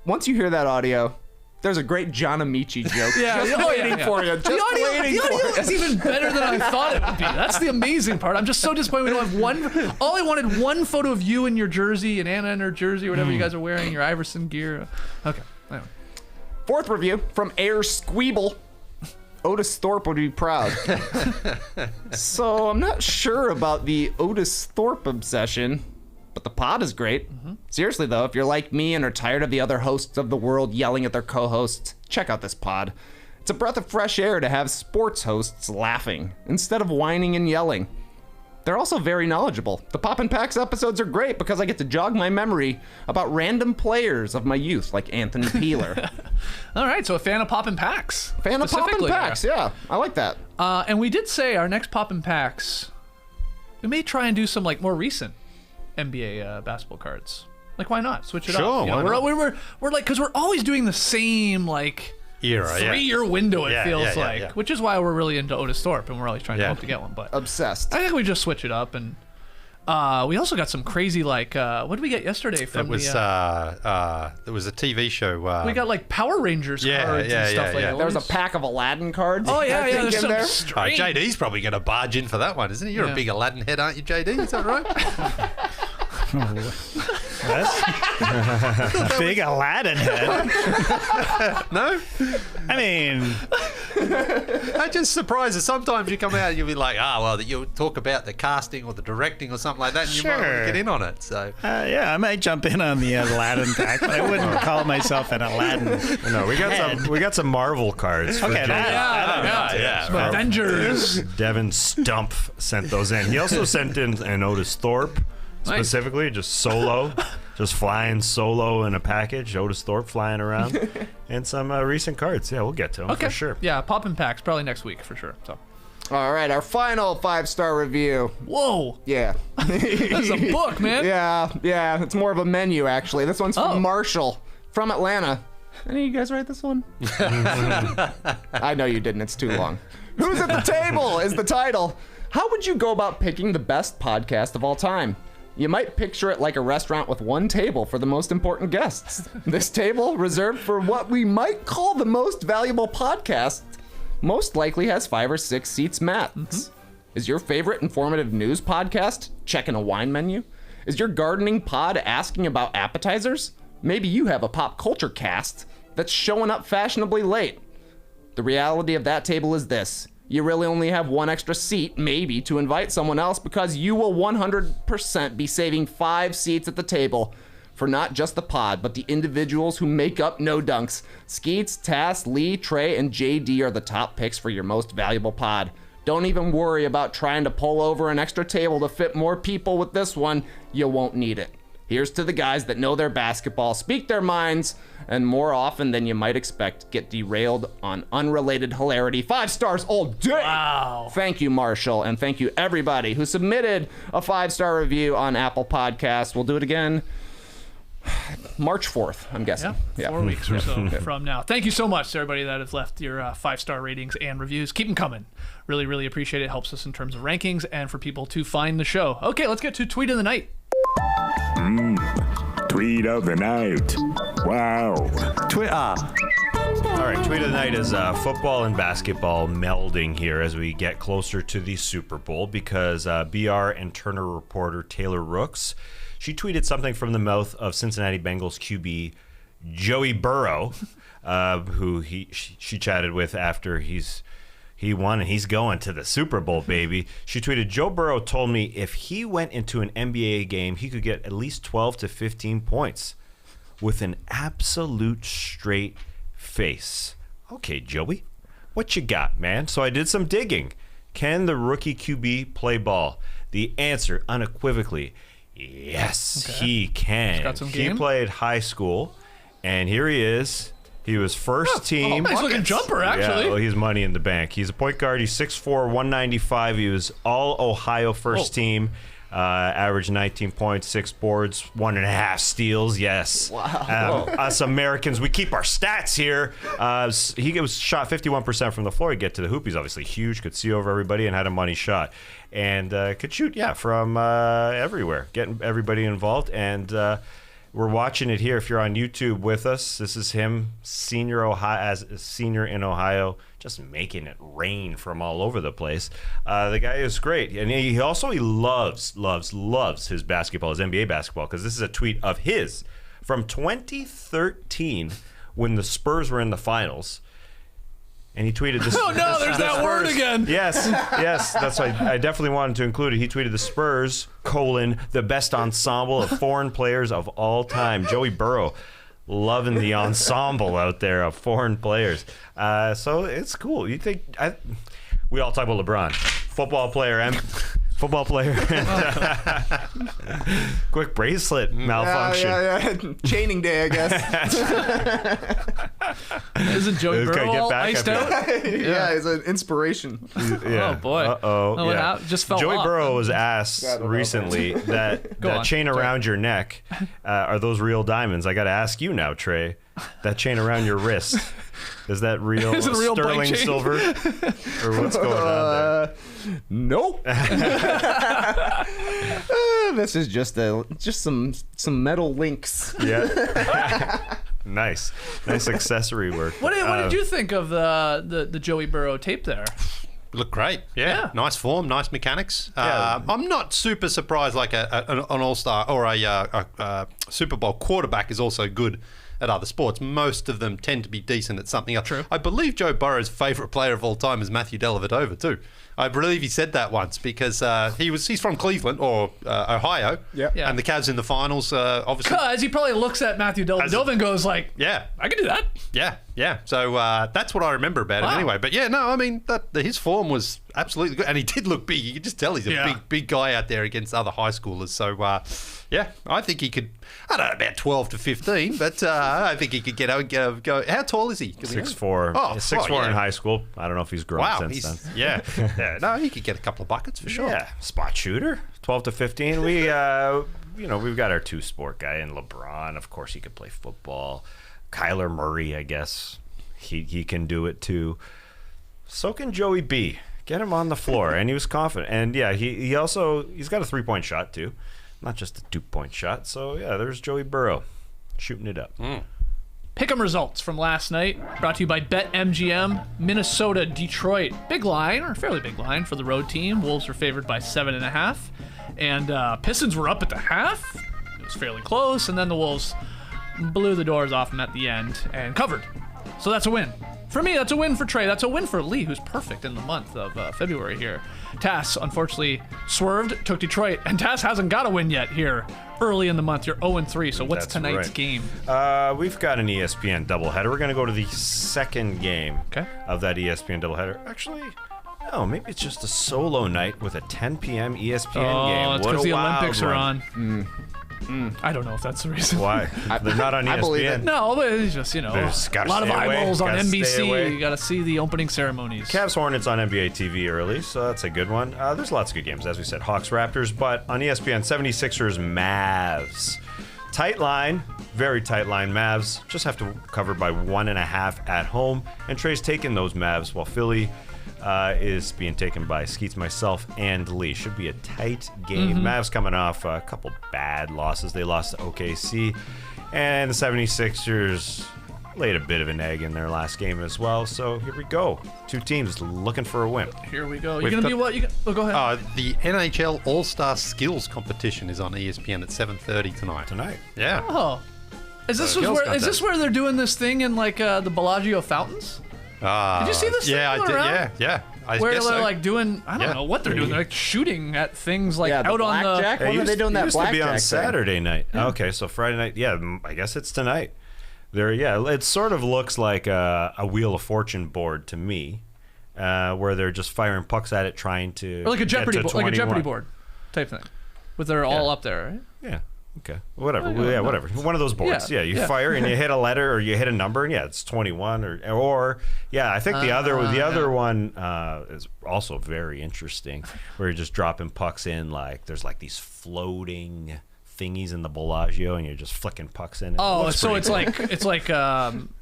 S4: Once you hear that audio, there's a great John Amici joke just waiting for you. Just waiting
S1: The
S4: for
S1: audio
S4: you.
S1: is even better than I thought it would be. That's the amazing part. I'm just so disappointed we don't have one. All I wanted one photo of you in your jersey and Anna in her jersey, or whatever you guys are wearing, your Iverson gear. Okay. Anyway.
S4: 4th review from Air Squeeble. Otis Thorpe would be proud. So I'm not sure about the Otis Thorpe obsession, but the pod is great. Seriously though, if you're like me and are tired of the other hosts of the world yelling at their co-hosts, check out this pod. It's a breath of fresh air to have sports hosts laughing instead of whining and yelling. They're also very knowledgeable. The Pop and Packs episodes are great because I get to jog my memory about random players of my youth, like Anthony Peeler.
S1: All right, so a fan of Poppin' Packs.
S4: Fan of Pop and
S1: specifically
S4: Packs, yeah. I like that.
S1: And we did say our next Poppin' Packs, we may try and do some like more recent NBA basketball cards. Like, why not switch it up?
S5: Sure,
S1: You know,
S5: why not?
S1: we're like, because we're always doing the same like
S5: Era,
S1: 3-year window. It
S5: Yeah,
S1: feels
S5: yeah,
S1: like,
S5: yeah.
S1: which is why we're really into Otis Thorpe, and we're always trying to
S5: Yeah.
S1: hope to get one. But
S4: Obsessed.
S1: I think we just switch it up, and we also got some crazy like what did we get yesterday from
S5: It was there was a TV show.
S1: we got like Power Rangers
S5: Yeah,
S1: cards
S5: yeah,
S1: and stuff
S5: yeah,
S1: like
S5: yeah.
S1: that.
S4: There was a pack of Aladdin cards.
S1: Oh yeah,
S4: I
S1: yeah.
S4: think,
S1: There's
S4: in
S1: some
S4: there.
S1: strange.
S5: JD's probably going to barge in for that one, isn't he? You're
S1: Yeah.
S5: a big Aladdin head, aren't you, JD? Is that right?
S6: Big Aladdin head.
S5: No?
S6: I mean,
S5: That just surprises. Sometimes you come out and you'll be like, well, you'll talk about the casting or the directing or something like that, and you might want to
S6: Sure.
S5: get in on it. So
S6: yeah, I might jump in on the Aladdin pack, but I wouldn't call myself an Aladdin.
S3: No, we got some Marvel cards. For
S6: Okay,
S3: Jay.
S5: yeah.
S1: Some Avengers.
S3: Devin Stump sent those in. He also sent in an Otis Thorpe, specifically, just solo, just flying solo in a package. Otis Thorpe flying around, and some recent cards. Yeah, we'll get to them
S1: Okay,
S3: for sure.
S1: Yeah, Poppin' Packs probably next week for sure. So,
S4: All right, our final 5-star review.
S1: whoa,
S4: Yeah.
S1: that's a book, man.
S4: Yeah, it's more of a menu, actually. This one's from Marshall from Atlanta. Any of you guys write this one? I know you didn't. It's too long. Who's at the table is the title. How would you go about picking the best podcast of all time? You might picture it like a restaurant with one table for the most important guests. This table, reserved for what we might call the most valuable podcast, most likely has 5 or 6 seats max. Is your favorite informative news podcast checking a wine menu? Is your gardening pod asking about appetizers? Maybe you have a pop culture cast that's showing up fashionably late. The reality of that table is this. You really only have one extra seat, maybe, to invite someone else because you will 100% be saving 5 seats at the table for not just the pod, but the individuals who make up No Dunks. Skeets, Tass, Leigh, Trey, and JD are the top picks for your most valuable pod. Don't even worry about trying to pull over an extra table to fit more people with this one. You won't need it. Here's to the guys that know their basketball, speak their minds, and more often than you might expect, get derailed on unrelated hilarity. 5 stars all day.
S1: Wow.
S4: Thank you, Marshall, and thank you everybody who submitted a 5-star review on Apple Podcasts. We'll do it again March 4th, I'm guessing.
S1: Yeah, 4 weeks or so from now. Thank you so much to everybody that have left your 5-star ratings and reviews. Keep them coming. Really, really appreciate it. Helps us in terms of rankings and for people to find the show. Okay, let's get to Tweet of the Night.
S7: Tweet of the night. Wow.
S6: Twitter.
S3: All right, tweet of the night is football and basketball melding here as we get closer to the Super Bowl because BR and Turner reporter Taylor Rooks, she tweeted something from the mouth of Cincinnati Bengals QB Joey Burrow, who she chatted with after he won and he's going to the Super Bowl, baby. She tweeted, Joe Burrow told me if he went into an NBA game, he could get at least 12 to 15 points with an absolute straight face. Okay, Joey, what you got, man? So I did some digging. Can the rookie QB play ball? The answer, unequivocally, yes, he can.
S1: He's got some game.
S3: He played high school, and here he is. He was first team.
S1: Nice looking jumper, actually.
S3: Yeah, well, he's money in the bank. He's a point guard. He's 6'4", 195. He was all Ohio first team. Averaged 19 points, 6 boards, 1.5 steals. Yes.
S4: Wow.
S3: Us Americans, we keep our stats here. He was shot 51% from the floor. He'd get to the hoop. He's obviously huge, could see over everybody, and had a money shot. And could shoot, from everywhere, getting everybody involved. And we're watching it here. If you're on YouTube with us, this is him, senior in Ohio, just making it rain from all over the place. The guy is great, and he loves his basketball, his NBA basketball, because this is a tweet of his from 2013 when the Spurs were in the finals. And he tweeted this.
S1: Oh no, there's that word again.
S3: Yes, that's why I definitely wanted to include it. He tweeted the Spurs, the best ensemble of foreign players of all time. Joey Burrow loving the ensemble out there of foreign players. So it's cool. We all talk about LeBron, football player. Quick bracelet malfunction.
S4: Yeah. Chaining day, I guess.
S1: Isn't Joey Burrow all iced out?
S4: Yeah, he's an inspiration.
S1: Oh, boy.
S3: Uh-oh.
S1: Just fell
S3: Joey
S1: off.
S3: Burrow was asked recently that chain around your neck, are those real diamonds? I got to ask you now, Trey. That chain around your wrist, is that real,
S1: Is it a real bike
S3: sterling
S1: chain?
S3: silver? Or what's going on there?
S4: Nope. This is just some metal links.
S3: Yeah. Nice accessory work.
S1: What did you think of the Joey Burrow tape there?
S5: Looked great. Yeah. Nice form, nice mechanics.
S3: Yeah.
S5: I'm not super surprised like an all-star or a Super Bowl quarterback is also good at other sports. Most of them tend to be decent at something else.
S1: True.
S5: I believe Joe Burrow's favourite player of all time is Matthew Dellavedova too. I believe he said that once because he's from Cleveland or Ohio,
S4: Yeah.
S5: and the Cavs in the finals, obviously.
S1: Because he probably looks at Matthew Dellavedova and goes like,
S5: Yeah.
S1: I can do that.
S5: Yeah. So that's what I remember about him anyway. But I mean, his form was absolutely good. And he did look big. You could just tell he's a big guy out there against other high schoolers. So, I think he could, I don't know, about 12 to 15, but I think he could go. How tall is he?
S3: 6'4".
S5: Oh,
S3: 6'4" in high school. I don't know if he's grown since then.
S5: Yeah. No, he could get a couple of buckets for sure.
S3: Yeah, spot shooter, 12 to 15. We, we've got our two-sport guy in LeBron. Of course, he could play football. Kyler Murray, I guess, he can do it too. So can Joey B. Get him on the floor, and he was confident. And he's got a 3-point shot too, not just a 2-point shot. So there's Joey Burrow shooting it up.
S1: Pick'em results from last night, brought to you by BetMGM. Minnesota, Detroit, big line, or fairly big line for the road team. Wolves were favored by 7.5, and Pistons were up at the half. It was fairly close, and then the Wolves blew the doors off them at the end and covered. So that's a win. For me, that's a win for Trey. That's a win for Leigh, who's perfect in the month of February here. Tass, unfortunately, swerved, took Detroit, and Tass hasn't got a win yet here early in the month. You're 0-3, so what's
S3: That's
S1: tonight's
S3: right.
S1: game?
S3: We've got an ESPN doubleheader. We're going to go to the second game of that ESPN doubleheader. Actually, no, maybe it's just a solo night with a 10 p.m. ESPN game.
S1: Oh, it's
S3: What
S1: because
S3: a
S1: the
S3: wild
S1: Olympics are
S3: one.
S1: on. I don't know if that's the reason.
S3: Why? They're not on ESPN.
S4: I believe it.
S1: No, but it's just, you know,
S3: There's
S1: a
S3: gotta
S1: lot of
S3: stay away,
S1: eyeballs on
S3: gotta stay away.
S1: NBC. You got to see the opening ceremonies.
S3: Cavs Hornets on NBA TV early, so that's a good one. There's lots of good games, as we said. Hawks Raptors, but on ESPN, 76ers Mavs. Tight line, very tight line. Mavs just have to cover by 1.5 at home, and Trey's taking those Mavs while Philly is being taken by Skeets, myself, and Leigh. Should be a tight game. Mavs coming off a couple bad losses. They lost to OKC, and the 76ers laid a bit of an egg in their last game as well. So here we go. Two teams looking for a win.
S1: Here we go. You're
S5: We've
S1: going to
S5: got-
S1: be what? Go ahead.
S5: The NHL All-Star Skills Competition is on ESPN at 7:30 tonight.
S3: Tonight.
S5: Yeah.
S1: Oh. Is this
S5: Skills
S1: where
S5: contest.
S1: they're doing this thing in like the Bellagio fountains? Did you see this thing
S5: Yeah, I
S1: going
S5: did.
S1: around?
S5: Yeah. I
S1: Where
S5: guess
S1: they're
S5: so.
S1: like doing, I don't
S5: Yeah.
S1: know what they're doing. They're like shooting at things like
S4: Yeah, the
S1: out on the.
S4: blackjack. When are they doing that
S3: used to be
S4: blackjack
S3: on
S4: thing?
S3: Saturday night. Okay, so Friday night. Yeah, I guess it's tonight. It sort of looks like a Wheel of Fortune board to me, where they're just firing pucks at it, trying to
S1: Or like a
S3: get
S1: Jeopardy
S3: to
S1: board, like a
S3: 21.
S1: Jeopardy board type thing, but they're all up there, right?
S3: Yeah. Okay. Whatever.
S1: no,
S3: Yeah,
S1: no.
S3: whatever. One of those boards.
S1: Yeah,
S3: Yeah, you
S1: yeah.
S3: fire and you hit a letter or you hit a number and it's 21 or yeah, I think the other one is also very interesting where you're just dropping pucks in like there's like these floating thingies in the Bellagio and you're just flicking pucks in.
S1: Oh,
S3: looks
S1: so
S3: pretty
S1: it's like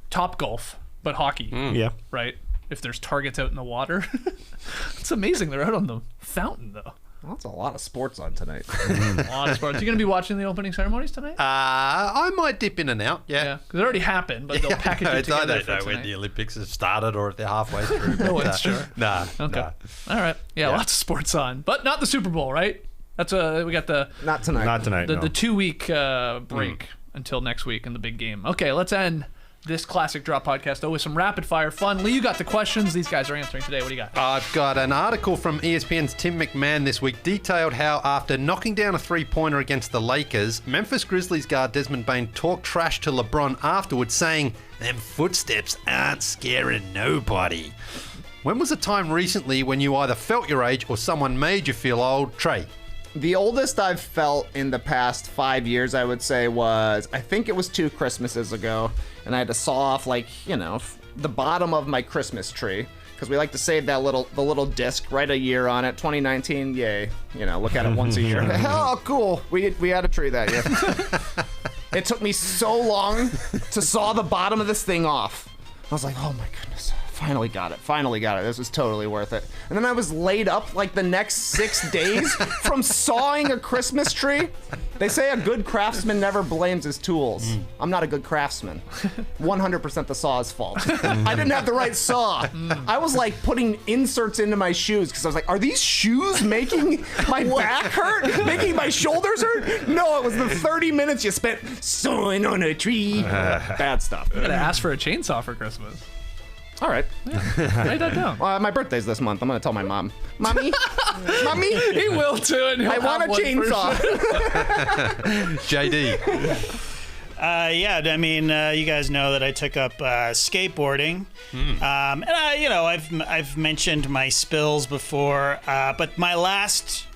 S1: Top Golf, but hockey,
S3: cool. Yeah.
S1: right? If there's targets out in the water, it's amazing. They're out on the fountain though.
S4: Well, that's a lot of sports on tonight.
S1: A lot of sports. You gonna be watching the opening ceremonies tonight?
S5: I might dip in and out.
S1: Yeah,
S5: Yeah.
S1: because it already happened, but they'll package it
S5: I
S1: together
S5: don't
S1: for
S5: know when
S1: tonight.
S5: the Olympics have started or if they're halfway through.
S1: No
S5: but,
S1: one's sure.
S5: Nah.
S1: Okay.
S5: Nah.
S1: All right. Yeah, lots of sports on, but not the Super Bowl, right? That's we got the
S4: Not tonight.
S3: Not tonight.
S1: the,
S3: no.
S1: the 2-week break until next week in the big game. Okay, let's end this classic drop podcast with some rapid fire fun. Leigh, you got the questions. These guys are answering today. What do you got?
S5: I've got an article from ESPN's Tim McMahon this week detailed how after knocking down a three-pointer against the Lakers, Memphis Grizzlies guard Desmond Bane talked trash to LeBron afterwards, saying, "Them footsteps aren't scaring nobody." When was a time recently when you either felt your age or someone made you feel old? Trey.
S4: The oldest I've felt in the past 5 years, I would say, was, I think it was 2 Christmases ago, and I had to saw off, like, the bottom of my Christmas tree, because we like to save the little disc, write a year on it, 2019, yay. Look at it once a year. Oh, cool. We had a tree that year. It took me so long to saw the bottom of this thing off. I was like, oh my goodness. Finally got it. This was totally worth it. And then I was laid up like the next 6 days from sawing a Christmas tree. They say a good craftsman never blames his tools. I'm not a good craftsman. 100% the saw's fault. I didn't have the right saw. I was like putting inserts into my shoes because I was like, are these shoes making my back hurt? Making my shoulders hurt? No, it was the 30 minutes you spent sawing on a tree. Bad stuff.
S1: I'm gonna ask for a chainsaw for Christmas.
S4: All right.
S1: Write that down.
S4: My birthday's this month. I'm gonna tell my mom. Mommy,
S1: He will too, and he'll
S4: I want a
S1: have one for
S4: chainsaw.
S5: JD.
S6: Yeah, I mean, you guys know that I took up skateboarding, and I've mentioned my spills before, but my last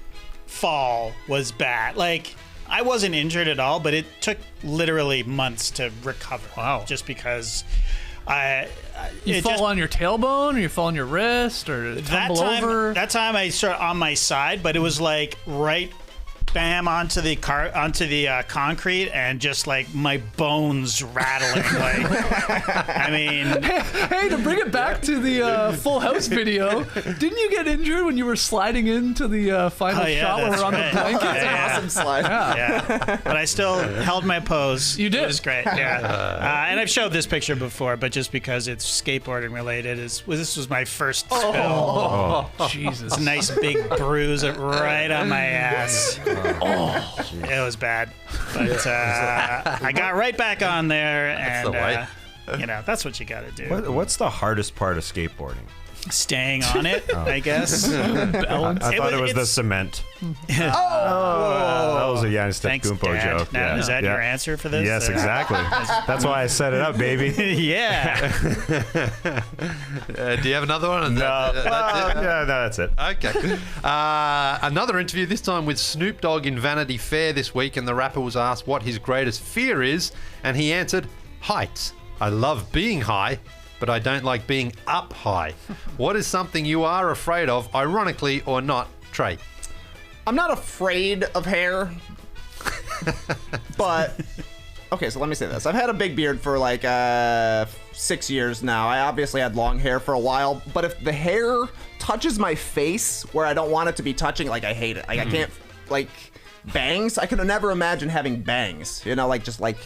S6: fall was bad. Like, I wasn't injured at all, but it took literally months to recover.
S1: Wow.
S6: Just because
S1: You fall on your tailbone, or you fall on your wrist, or tumble over.
S6: That time I started on my side, but it was like right bam onto the concrete, and just like my bones rattling. Like, I mean,
S1: Hey, to bring it back to the Full House video, didn't you get injured when you were sliding into the final
S6: Oh, yeah,
S1: shot when we
S6: that's
S1: were on
S6: right.
S1: the blanket?
S4: That's an awesome slide.
S6: yeah, but I still held my pose.
S1: You did.
S6: It was great. Yeah, and I've showed this picture before, but just because it's skateboarding related, this was my first spill.
S1: Oh, Jesus.
S6: It's a nice big bruise right on my ass. It was bad, but I got right back on there, and
S5: the way.
S6: that's what you got to do.
S3: What's the hardest part of skateboarding?
S6: Staying on it, I guess.
S3: I thought it was the cement. That was a Giannis
S6: Thanks,
S3: Antetokounmpo
S6: Dad.
S3: joke.
S6: Now, is that your answer for this?
S3: Yes, exactly. That's why I set it up, baby.
S6: Yeah.
S5: Do you have another one?
S3: That's it.
S5: Okay. Another interview, this time with Snoop Dogg in Vanity Fair this week, and the rapper was asked what his greatest fear is, and he answered, heights. I love being high, but I don't like being up high. What is something you are afraid of, ironically or not, Trey?
S4: I'm not afraid of hair, but okay, so let me say this. I've had a big beard for like 6 years now. I obviously had long hair for a while, but if the hair touches my face where I don't want it to be touching, like I hate it. Like I can't, like bangs, I could never imagine having bangs, just like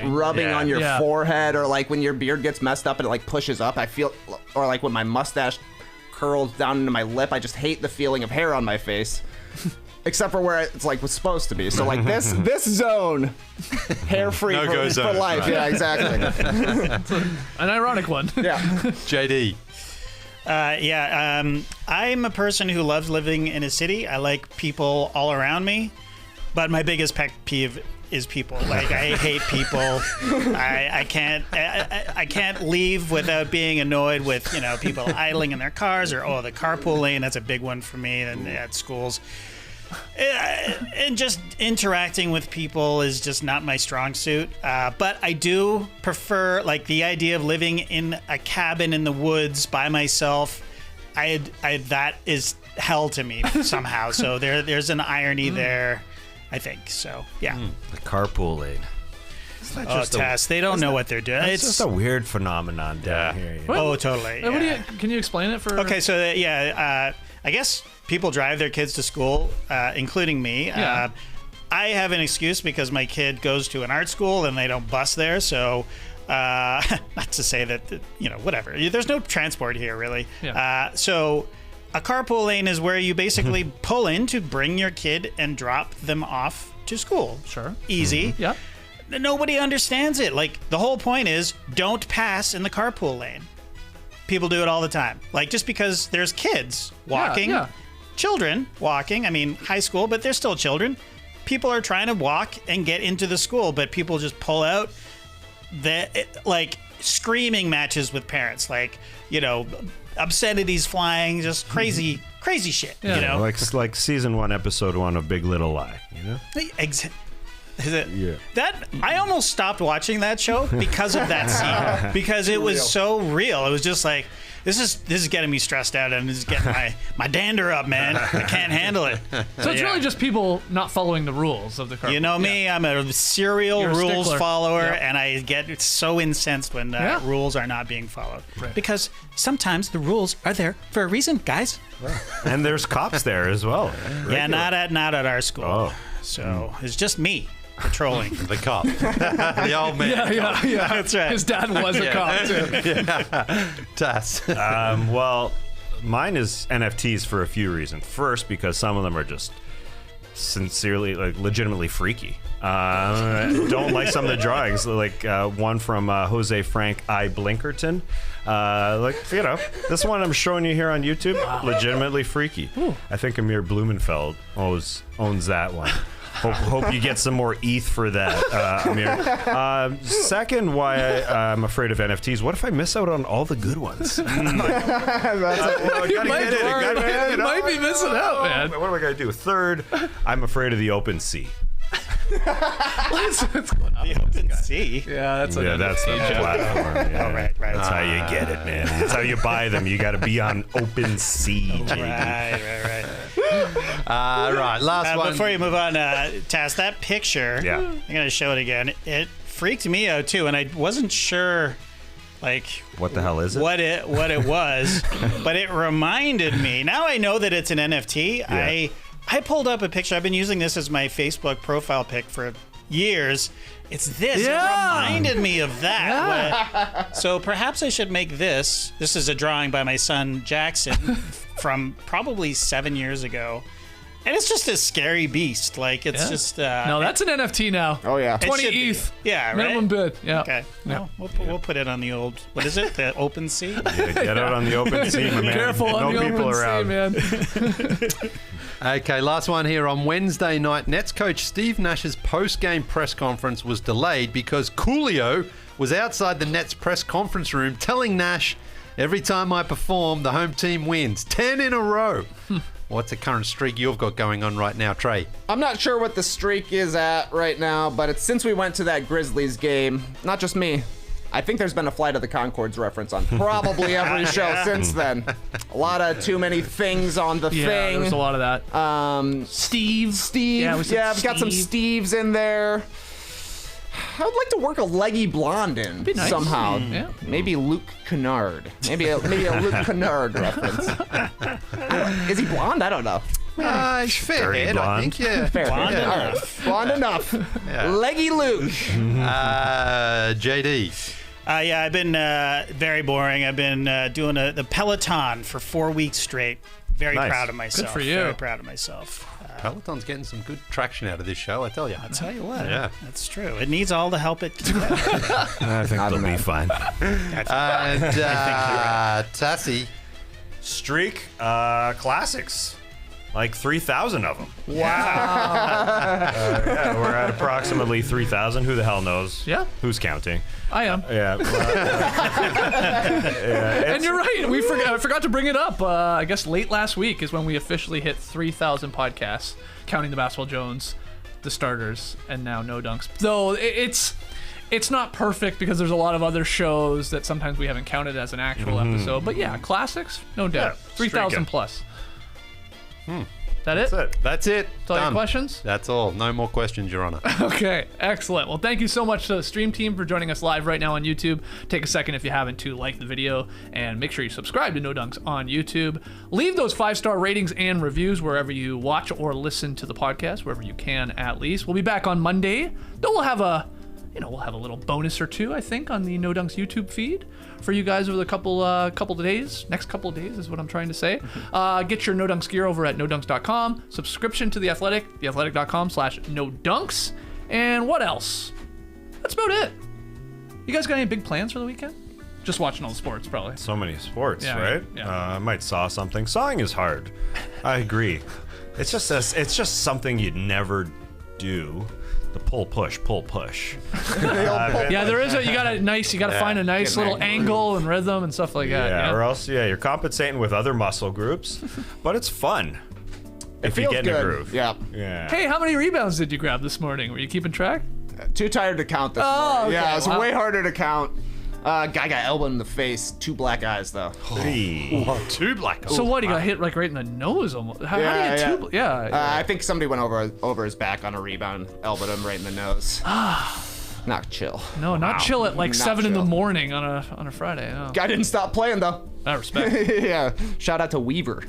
S4: rubbing on your forehead, or like when your beard gets messed up and it like pushes up, I feel, or like when my mustache curls down into my lip, I just hate the feeling of hair on my face. Except for where it's like was supposed to be. So like this zone, hair free for life. Right. Yeah, exactly.
S1: An ironic one.
S4: Yeah.
S5: JD.
S6: I'm a person who loves living in a city. I like people all around me, but my biggest pet peeve is people. Like I hate people. I can't leave without being annoyed with people idling in their cars, or the carpool lane. That's a big one for me. And at schools, and just interacting with people is just not my strong suit. But I do prefer like the idea of living in a cabin in the woods by myself. That is hell to me somehow. So there's an irony there. I think so. Yeah.
S3: The carpool lane.
S6: Tess, they don't know what they're doing.
S3: It's just a weird phenomenon down here.
S6: Oh, totally. Yeah.
S1: Can you explain it for?
S6: Okay, so I guess people drive their kids to school, including me.
S1: Yeah.
S6: I have an excuse because my kid goes to an art school and they don't bus there. So, not to say that whatever. There's no transport here really.
S1: Yeah.
S6: So. A carpool lane is where you basically pull in to bring your kid and drop them off to school.
S1: Sure.
S6: Easy.
S1: Yeah.
S6: Nobody understands it. Like, the whole point is don't pass in the carpool lane. People do it all the time. Like, just because there's kids walking, children walking, high school, but they're still children. People are trying to walk and get into the school, but people just pull out screaming matches with parents. Like, obscenities flying, just crazy shit.
S1: Yeah.
S3: Like season 1, episode 1 of Big Little Lie.
S6: That I almost stopped watching that show because of that scene, because it was so real. It was just like, this is getting me stressed out, and this is getting my dander up, man. I can't handle it.
S1: So it's really just people not following the rules of the carpool.
S6: You know me, I'm a serial rules
S1: stickler.
S6: follower, and I get so incensed when rules are not being followed.
S1: Right.
S6: Because sometimes the rules are there for a reason, guys.
S3: And there's cops there as well.
S6: Yeah, not at our school.
S3: Oh.
S6: So it's just me patrolling.
S5: The cop. The old man.
S1: Yeah.
S6: That's right.
S1: His dad was a cop too.
S5: Tass.
S3: Well, mine is NFTs for a few reasons. First, because some of them are just sincerely, legitimately freaky. Don't like some of the drawings, like one from Jose Frank I. Blinkerton. This one I'm showing you here on YouTube, legitimately freaky.
S1: Ooh.
S3: I think Amir Blumenfeld owns that one. Hope you get some more ETH for that, Amir. Second, why I'm afraid of NFTs. What if I miss out on all the good ones?
S1: You might be missing out, man.
S3: What am I going to do? Third, I'm afraid of the open sea.
S1: What's going on?
S6: The open sea.
S1: Yeah, that's
S3: the platform. Yeah.
S6: Oh, right.
S3: That's how you get it, man. That's how you buy them. You got to be on open sea, JD.
S6: Right.
S5: Right, last one.
S6: Before you move on, Tass, that picture, I'm going to show it again. It freaked me out, too, and I wasn't sure,
S3: what the hell is it?
S6: What it was, but it reminded me. Now I know that it's an NFT.
S3: Yeah.
S6: I pulled up a picture. I've been using this as my Facebook profile pic for years. It's this.
S1: Yeah.
S6: It reminded me of that. So perhaps I should make this. This is a drawing by my son Jackson from probably 7 years ago. And it's just a scary beast. Like, it's just...
S1: no, that's an NFT now.
S4: Oh, yeah.
S1: 20
S6: should be.
S1: ETH.
S6: Yeah, right?
S1: Minimum bid. Yeah.
S6: Okay. Well, we'll put it on the old... What is it? The open sea?
S3: Yeah, get out on the open sea, my man.
S1: Careful on
S3: no
S1: the
S3: people
S1: open
S3: around.
S1: sea, man.
S5: Okay, last one here. On Wednesday night, Nets coach Steve Nash's post-game press conference was delayed because Coolio was outside the Nets press conference room telling Nash, "Every time I perform, the home team wins. 10 in a row." What's the current streak you've got going on right now, Trey?
S4: I'm not sure what the streak is at right now, but it's since we went to that Grizzlies game, not just me. I think there's been a Flight of the Conchords reference on probably every show since then. A lot of too many things on the
S1: Yeah,
S4: thing.
S1: there's a lot of that.
S4: Steve.
S1: Yeah, we said
S4: I've got some
S1: Steve.
S4: Steves in there. I would like to work a leggy blonde in
S1: Be nice.
S4: somehow.
S1: Yeah.
S4: Maybe Luke Kennard. Maybe a Luke Kennard reference. Is he blonde? I don't know.
S5: He's fair
S3: Dirty
S5: head, I
S3: blonde.
S5: think. Yeah.
S4: Fair.
S6: Blonde
S4: Yeah.
S6: enough.
S4: All right. Blonde enough. Leggy Luke.
S5: JD.
S6: Yeah, I've been very boring. I've been doing the Peloton for 4 weeks straight. Very
S3: Nice.
S6: proud of myself.
S1: Good for you.
S6: Very proud of myself.
S5: Peloton's getting some good traction out of this show, I tell you.
S6: I'll tell you what.
S5: Yeah.
S6: That's true. It needs all the help it can get.
S3: I think they'll be fine.
S5: And Tassie.
S3: Streak, classics. Like 3,000 of them. Yeah, we're at approximately 3,000. Who the hell knows?
S1: Yeah.
S3: Who's counting?
S1: I am.
S3: Yeah.
S1: And you're right. I forgot to bring it up. I guess late last week is when we officially hit 3,000 podcasts, counting the Basketball Jones, the starters, and now No Dunks. Though it's not perfect because there's a lot of other shows that sometimes we haven't counted as an actual episode. But yeah, classics, no doubt.
S3: Yeah,
S1: 3,000
S3: streaking.
S1: plus. That it?
S3: That's it.
S5: That's it.
S1: That's all your
S5: Done.
S1: questions?
S5: That's all. No more questions, Your Honor.
S1: Okay, excellent. Well, thank you so much to the stream team for joining us live right now on YouTube. Take a second if you haven't to like the video and make sure you subscribe to No Dunks on YouTube. Leave those 5-star ratings and reviews wherever you watch or listen to the podcast, wherever you can at least. We'll be back on Monday. Though we'll have a little bonus or two, I think, on the No Dunks YouTube feed for you guys over the couple of days. Next couple of days is what I'm trying to say. Get your No Dunks gear over at nodunks.com. Subscription to The Athletic, theathletic.com/nodunks. And what else? That's about it. You guys got any big plans for the weekend? Just watching all the sports, probably.
S3: So many sports,
S1: Yeah,
S3: right?
S1: yeah.
S3: I might saw something. Sawing is hard. I agree. It's just something you'd never do. The pull push.
S1: Yeah, there is you gotta find a nice
S4: Get an
S1: little
S4: angle.
S1: angle and rhythm and stuff like that.
S3: Yeah,
S1: you know?
S3: or else, you're compensating with other muscle groups, but it's fun if you
S4: Feels
S3: get in
S4: good.
S3: a groove.
S4: Yeah.
S3: Yeah.
S1: Hey, how many rebounds did you grab this morning? Were you keeping track?
S4: Too tired to count this
S1: Oh,
S4: morning.
S1: okay.
S4: Yeah, it's
S1: Wow.
S4: way harder to count. Guy got elbowed in the face. 2 black eyes, though.
S3: Hey.
S5: Two black.
S1: So what? He got hit like right in the nose almost. How do you get
S4: Yeah,
S1: two? Yeah.
S4: I think somebody went over his back on a rebound, elbowed him right in the nose. Not chill.
S1: No, not chill at like
S4: Not
S1: 7 in the
S4: chill.
S1: morning on a Friday. No.
S4: Guy didn't stop playing, though.
S1: I respect.
S4: Yeah. Shout out to Weaver.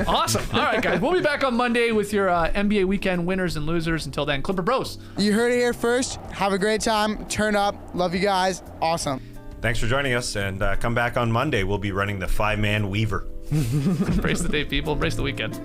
S1: Awesome. All right, guys. We'll be back on Monday with your NBA weekend winners and losers. Until then, Clipper Bros.
S8: You heard it here first. Have a great time. Turn up. Love you guys. Awesome.
S3: Thanks for joining us, and come back on Monday. We'll be running the 5-man Weaver.
S1: Embrace the day, people. Embrace the weekend.